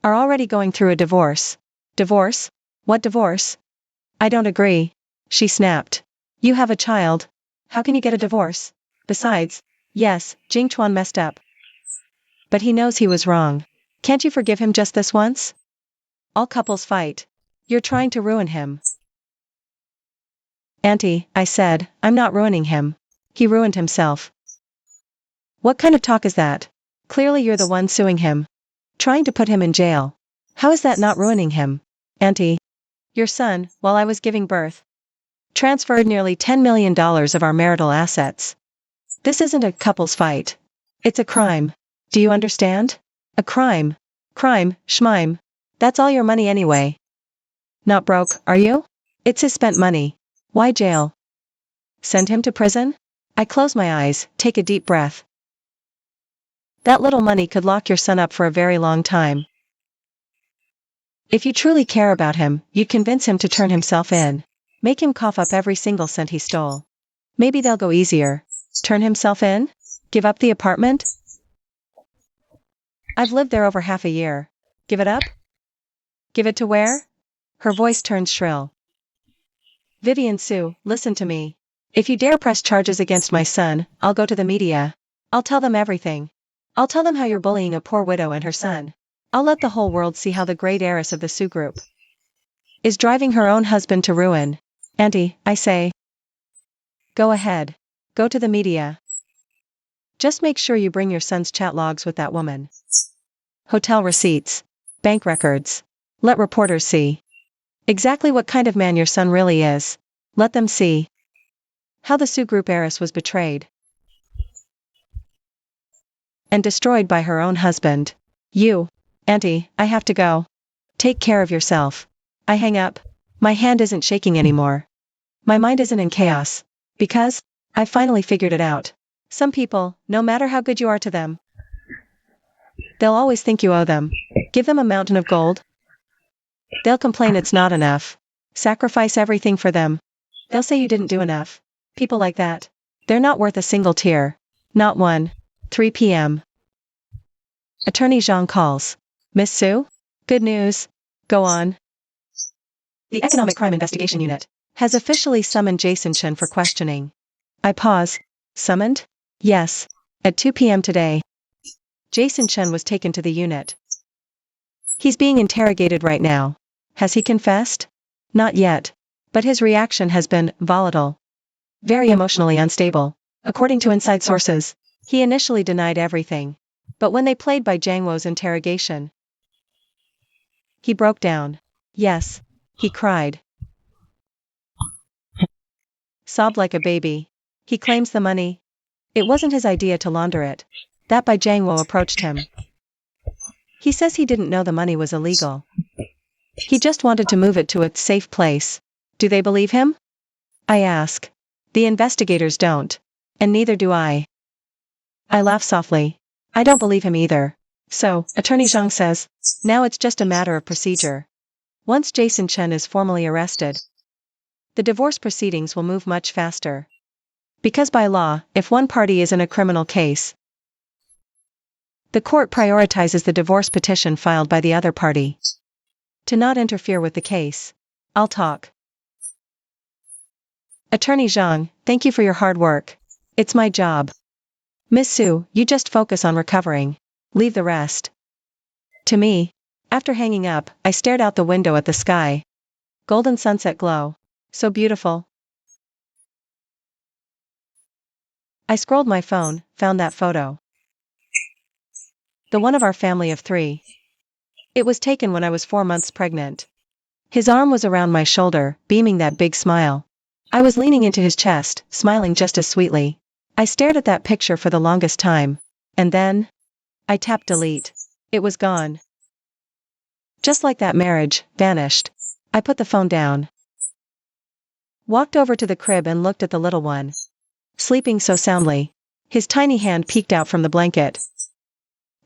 are already going through a divorce. Divorce? What divorce? I don't agree. She snapped. You have a child. How can you get a divorce? Besides, yes, Jingchuan messed up. But he knows he was wrong. Can't you forgive him just this once? All couples fight. You're trying to ruin him. Auntie, I said, I'm not ruining him. He ruined himself. What kind of talk is that? Clearly you're the one suing him. Trying to put him in jail. How is that not ruining him? Auntie, your son, while I was giving birth, transferred nearly $10 million of our marital assets. This isn't a couples fight. It's a crime. Do you understand? A crime. Crime, schmime. That's all your money anyway. Not broke, are you? It's his spent money. Why jail? Send him to prison? I close my eyes, take a deep breath. That little money could lock your son up for a very long time. If you truly care about him, you'd convince him to turn himself in. Make him cough up every single cent he stole. Maybe they'll go easier. Turn himself in? Give up the apartment? I've lived there over half a year. Give it up? Give it to where? Her voice turned shrill. Vivian Su, listen to me. If you dare press charges against my son, I'll go to the media. I'll tell them everything. I'll tell them how you're bullying a poor widow and her son. I'll let the whole world see how the great heiress of the Su Group is driving her own husband to ruin. Auntie, I say. Go ahead. Go to the media. Just make sure you bring your son's chat logs with that woman. Hotel receipts. Bank records. Let reporters see exactly what kind of man your son really is. Let them see how the Su Group heiress was betrayed and destroyed by her own husband. You, Auntie, I have to go. Take care of yourself. I hang up. My hand isn't shaking anymore. My mind isn't in chaos. Because I finally figured it out. Some people, no matter how good you are to them, they'll always think you owe them. Give them a mountain of gold. They'll complain it's not enough. Sacrifice everything for them. They'll say you didn't do enough. People like that. They're not worth a single tear. Not one. 3 p.m. Attorney Zhang calls. Miss Su? Good news. Go on. The Economic Crime Investigation Unit has officially summoned Jason Chen for questioning. I pause. Summoned? Yes. At 2 p.m. today. Jason Chen was taken to the unit. He's being interrogated right now. Has he confessed? Not yet. But his reaction has been volatile. Very emotionally unstable. According to inside sources, he initially denied everything. But when they played by Jiang Wo's interrogation, he broke down. Yes. He cried. Sobbed like a baby. He claims the money. It wasn't his idea to launder it. That Bai Jiangwo approached him. He says he didn't know the money was illegal. He just wanted to move it to a safe place. Do they believe him? I ask. The investigators don't. And neither do I. I laugh softly. I don't believe him either. So, Attorney Zhang says, now it's just a matter of procedure. Once Jason Chen is formally arrested, the divorce proceedings will move much faster. Because by law, if one party is in a criminal case, the court prioritizes the divorce petition filed by the other party. To not interfere with the case, I'll talk. Attorney Zhang, thank you for your hard work. It's my job. Miss Su, you just focus on recovering. Leave the rest to me. After hanging up, I stared out the window at the sky. Golden sunset glow. So beautiful. I scrolled my phone, found that photo. The one of our family of 3. It was taken when I was 4 months pregnant. His arm was around my shoulder, beaming that big smile. I was leaning into his chest, smiling just as sweetly. I stared at that picture for the longest time. And then, I tapped delete. It was gone. Just like that marriage, vanished. I put the phone down. Walked over to the crib and looked at the little one. Sleeping so soundly. His tiny hand peeked out from the blanket.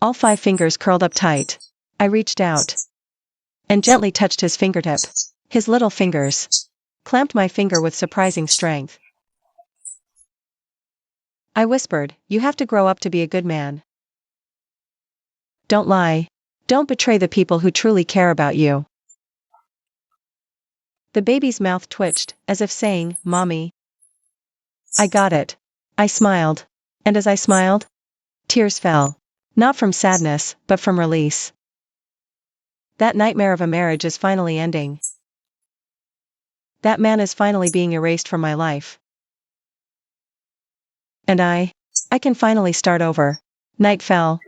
All 5 fingers curled up tight. I reached out and gently touched his fingertip. His little fingers clamped my finger with surprising strength. I whispered, you have to grow up to be a good man. Don't lie. Don't betray the people who truly care about you. The baby's mouth twitched, as if saying, Mommy. I got it. I smiled. And as I smiled, tears fell. Not from sadness, but from release. That nightmare of a marriage is finally ending. That man is finally being erased from my life. And I can finally start over. Night fell.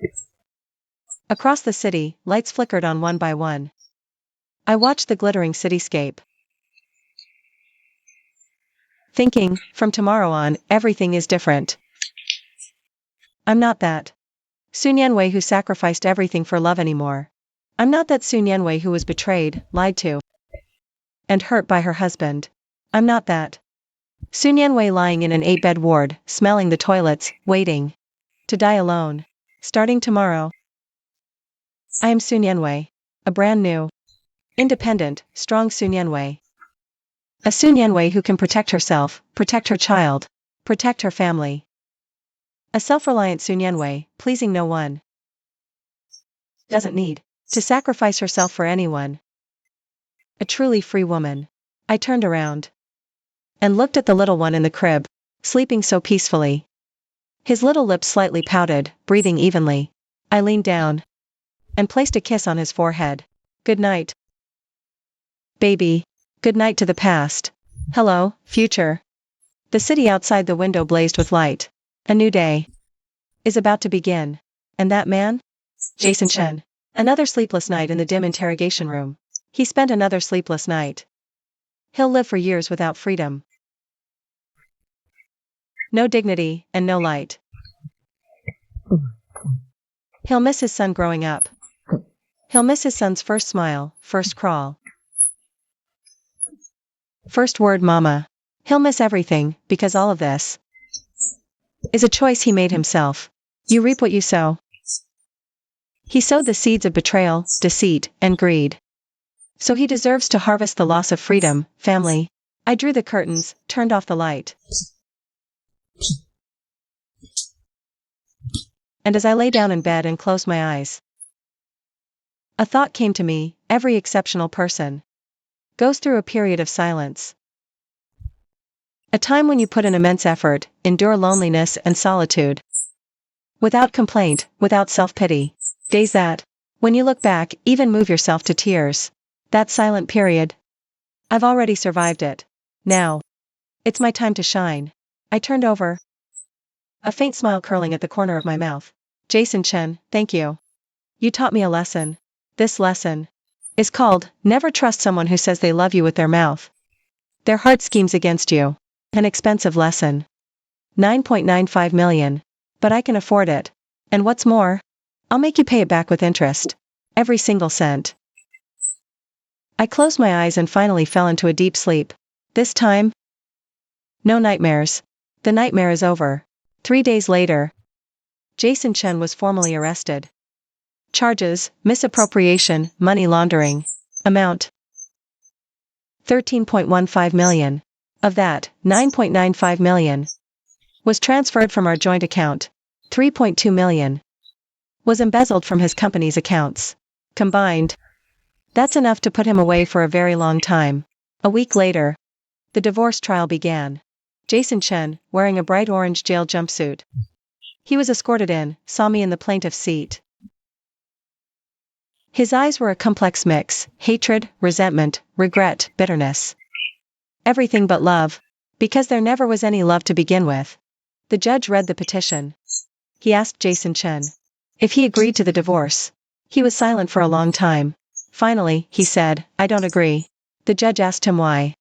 Across the city, lights flickered on one by one. I watched the glittering cityscape. Thinking, from tomorrow on, everything is different. I'm not that Sun Yanwei who sacrificed everything for love anymore. I'm not that Sun Yanwei who was betrayed, lied to, and hurt by her husband. I'm not that Sun Yanwei lying in an 8-bed ward, smelling the toilets, waiting to die alone. Starting tomorrow, I am Sun Yanwei. A brand new, independent, strong Sun Yanwei. A Sun Yanwei who can protect herself, protect her child, protect her family. A self-reliant Sun Yanwei, pleasing no one. Doesn't need to sacrifice herself for anyone. A truly free woman. I turned around and looked at the little one in the crib, sleeping so peacefully. His little lips slightly pouted, breathing evenly. I leaned down and placed a kiss on his forehead. Good night, baby. Good night to the past. Hello, future. The city outside the window blazed with light. A new day is about to begin. And that man? Jason Chen. Another sleepless night in the dim interrogation room. He spent another sleepless night. He'll live for years without freedom. No dignity, and no light. He'll miss his son growing up. He'll miss his son's first smile, first crawl, first word mama. He'll miss everything, because all of this is a choice he made himself. You reap what you sow. He sowed the seeds of betrayal, deceit, and greed. So he deserves to harvest the loss of freedom, family. I drew the curtains, turned off the light. And as I lay down in bed and closed my eyes, a thought came to me, every exceptional person goes through a period of silence. A time when you put in immense effort, endure loneliness and solitude. Without complaint, without self-pity. Days that, when you look back, even move yourself to tears. That silent period. I've already survived it. Now. It's my time to shine. I turned over. A faint smile curling at the corner of my mouth. Jason Chen, thank you. You taught me a lesson. This lesson is called, never trust someone who says they love you with their mouth. Their heart schemes against you. An expensive lesson. 9.95 million. But I can afford it. And what's more? I'll make you pay it back with interest. Every single cent. I closed my eyes and finally fell into a deep sleep. This time, no nightmares. The nightmare is over. 3 days later, Jason Chen was formally arrested. Charges, misappropriation, money laundering. Amount, 13.15 million. Of that, 9.95 million was transferred from our joint account. 3.2 million was embezzled from his company's accounts. Combined, that's enough to put him away for a very long time. A week later, the divorce trial began. Jason Chen, wearing a bright orange jail jumpsuit. He was escorted in, saw me in the plaintiff's seat. His eyes were a complex mix, hatred, resentment, regret, bitterness. Everything but love. Because there never was any love to begin with. The judge read the petition. He asked Jason Chen if he agreed to the divorce. He was silent for a long time. Finally, he said, I don't agree. The judge asked him why.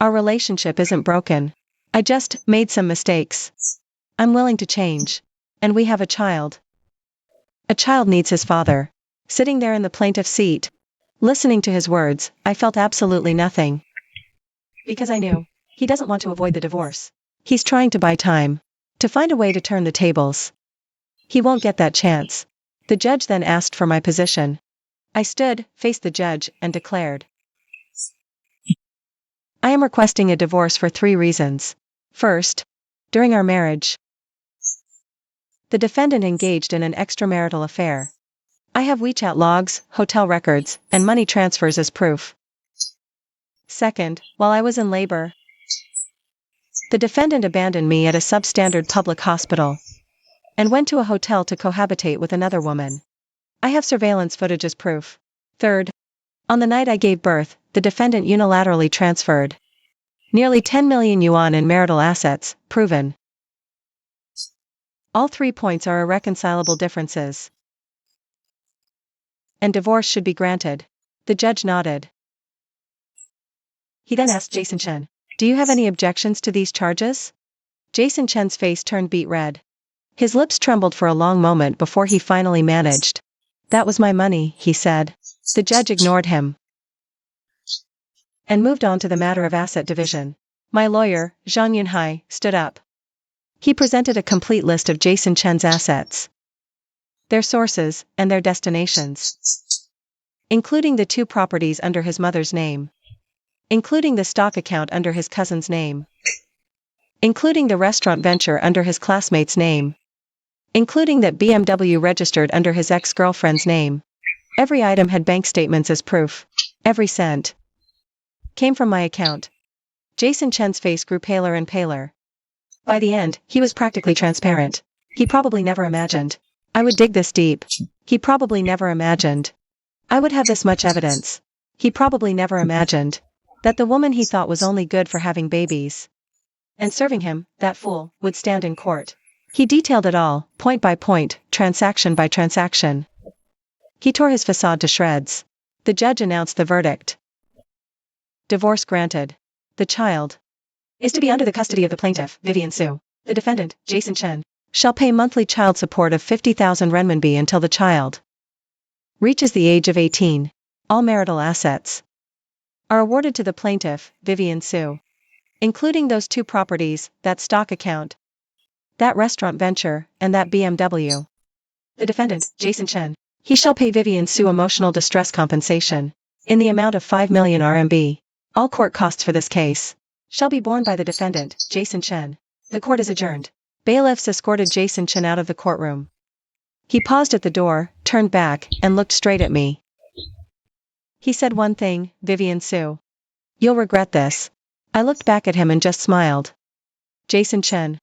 Our relationship isn't broken. I just made some mistakes. I'm willing to change. And we have a child. A child needs his father. Sitting there in the plaintiff's seat, listening to his words, I felt absolutely nothing. Because I knew, he doesn't want to avoid the divorce. He's trying to buy time. To find a way to turn the tables. He won't get that chance. The judge then asked for my position. I stood, faced the judge, and declared. I am requesting a divorce for 3 reasons. First, during our marriage, the defendant engaged in an extramarital affair. I have WeChat logs, hotel records, and money transfers as proof. Second, while I was in labor, the defendant abandoned me at a substandard public hospital and went to a hotel to cohabitate with another woman. I have surveillance footage as proof. Third, on the night I gave birth, the defendant unilaterally transferred nearly 10 million yuan in marital assets, proven. All 3 points are irreconcilable differences. And divorce should be granted. The judge nodded. He then asked Jason Chen, do you have any objections to these charges? Jason Chen's face turned beet red. His lips trembled for a long moment before he finally managed. That was my money, he said. The judge ignored him and moved on to the matter of asset division. My lawyer, Zhang Yunhai, stood up. He presented a complete list of Jason Chen's assets, their sources, and their destinations, including the 2 properties under his mother's name, including the stock account under his cousin's name, including the restaurant venture under his classmate's name, including that BMW registered under his ex-girlfriend's name. Every item had bank statements as proof. Every cent came from my account. Jason Chen's face grew paler and paler. By the end, he was practically transparent. He probably never imagined I would dig this deep. He probably never imagined I would have this much evidence. He probably never imagined that the woman he thought was only good for having babies and serving him, that fool, would stand in court. He detailed it all, point by point, transaction by transaction. He tore his facade to shreds. The judge announced the verdict. Divorce granted. The child is to be under the custody of the plaintiff, Vivian Su. The defendant, Jason Chen, shall pay monthly child support of 50,000 renminbi until the child reaches the age of 18. All marital assets are awarded to the plaintiff, Vivian Su, including those 2 properties, that stock account, that restaurant venture, and that BMW. The defendant, Jason Chen, he shall pay Vivian Su emotional distress compensation in the amount of 5 million RMB. All court costs for this case shall be borne by the defendant, Jason Chen. The court is adjourned. Bailiffs escorted Jason Chen out of the courtroom. He paused at the door, turned back, and looked straight at me. He said one thing, Vivian Su. You'll regret this. I looked back at him and just smiled. Jason Chen.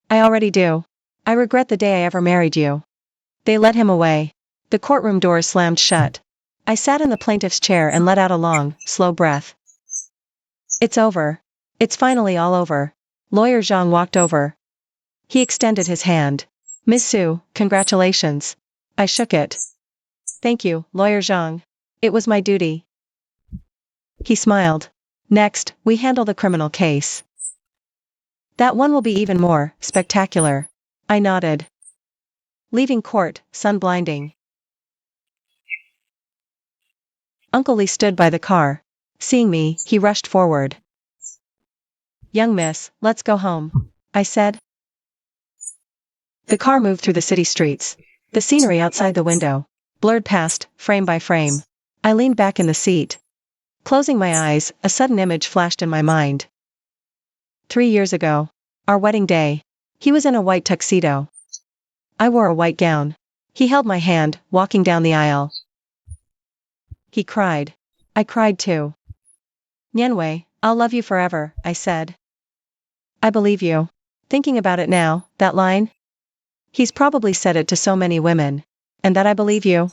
I already do. I regret the day I ever married you. They led him away. The courtroom doors slammed shut. I sat in the plaintiff's chair and let out a long, slow breath. It's over. It's finally all over. Lawyer Zhang walked over. He extended his hand. Miss Su, congratulations. I shook it. Thank you, Lawyer Zhang. It was my duty. He smiled. Next, we handle the criminal case. That one will be even more spectacular. I nodded. Leaving court, sun blinding. Uncle Lee stood by the car. Seeing me, he rushed forward. Young miss, let's go home, I said. The car moved through the city streets. The scenery outside the window blurred past, frame by frame. I leaned back in the seat. Closing my eyes, a sudden image flashed in my mind. 3 years ago. Our wedding day. He was in a white tuxedo. I wore a white gown. He held my hand, walking down the aisle. He cried. I cried too. Nianwei, I'll love you forever, I said. I believe you. Thinking about it now, that line? He's probably said it to so many women. And that I believe you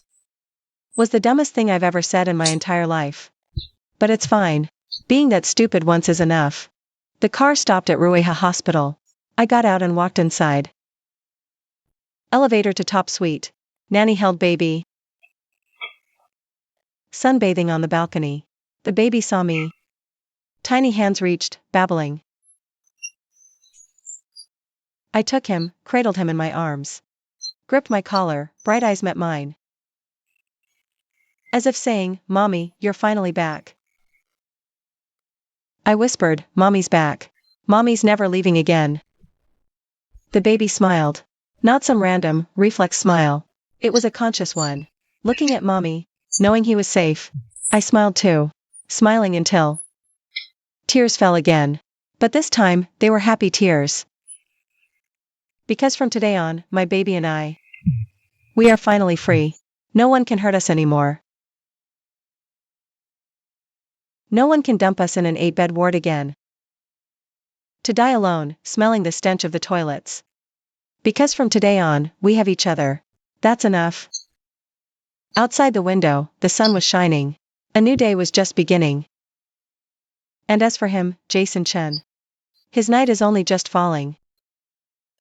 was the dumbest thing I've ever said in my entire life. But it's fine. Being that stupid once is enough. The car stopped at Rueha Hospital. I got out and walked inside. Elevator to top suite. Nanny held baby. Sunbathing on the balcony. The baby saw me. Tiny hands reached, babbling. I took him, cradled him in my arms. Gripped my collar, bright eyes met mine. As if saying, Mommy, you're finally back. I whispered, Mommy's back. Mommy's never leaving again. The baby smiled. Not some random, reflex smile. It was a conscious one. Looking at Mommy, knowing he was safe. I smiled too. Smiling until tears fell again. But this time, they were happy tears. Because from today on, my baby and I, we are finally free. No one can hurt us anymore. No one can dump us in an 8-bed ward again. To die alone, smelling the stench of the toilets. Because from today on, we have each other. That's enough. Outside the window, the sun was shining. A new day was just beginning. And as for him, Jason Chen. His night is only just falling.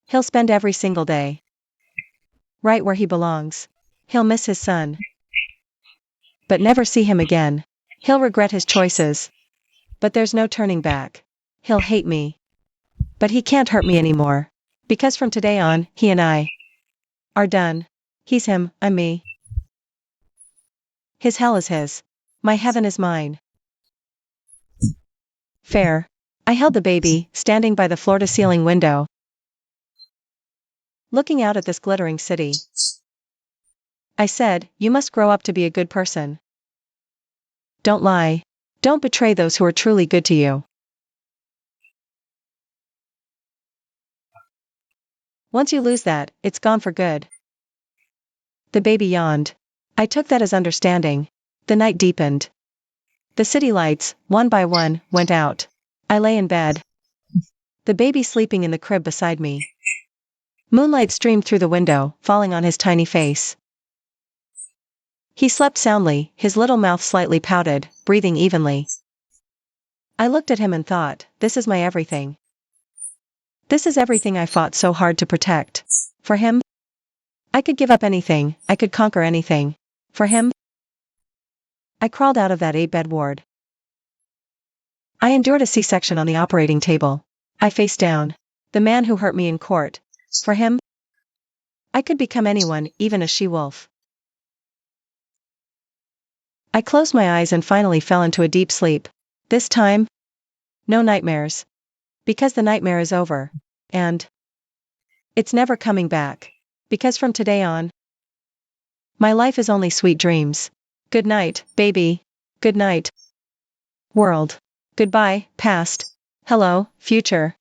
He'll spend every single day right where he belongs. He'll miss his son, but never see him again. He'll regret his choices, but there's no turning back. He'll hate me, but he can't hurt me anymore. Because from today on, he and I are done. He's him, I'm me. His hell is his. My heaven is mine. Fair. I held the baby, standing by the floor-to-ceiling window, looking out at this glittering city. I said, you must grow up to be a good person. Don't lie. Don't betray those who are truly good to you. Once you lose that, it's gone for good. The baby yawned. I took that as understanding. The night deepened. The city lights, one by one, went out. I lay in bed. The baby sleeping in the crib beside me. Moonlight streamed through the window, falling on his tiny face. He slept soundly, his little mouth slightly pouted, breathing evenly. I looked at him and thought, this is my everything. This is everything I fought so hard to protect. For him, I could give up anything, I could conquer anything. For him, I crawled out of that 8-bed ward. I endured a C-section on the operating table. I faced down the man who hurt me in court. For him, I could become anyone, even a she-wolf. I closed my eyes and finally fell into a deep sleep. This time, no nightmares. Because the nightmare is over. And it's never coming back. Because from today on, my life is only sweet dreams. Good night, baby. Good night, world. Goodbye, past. Hello, future.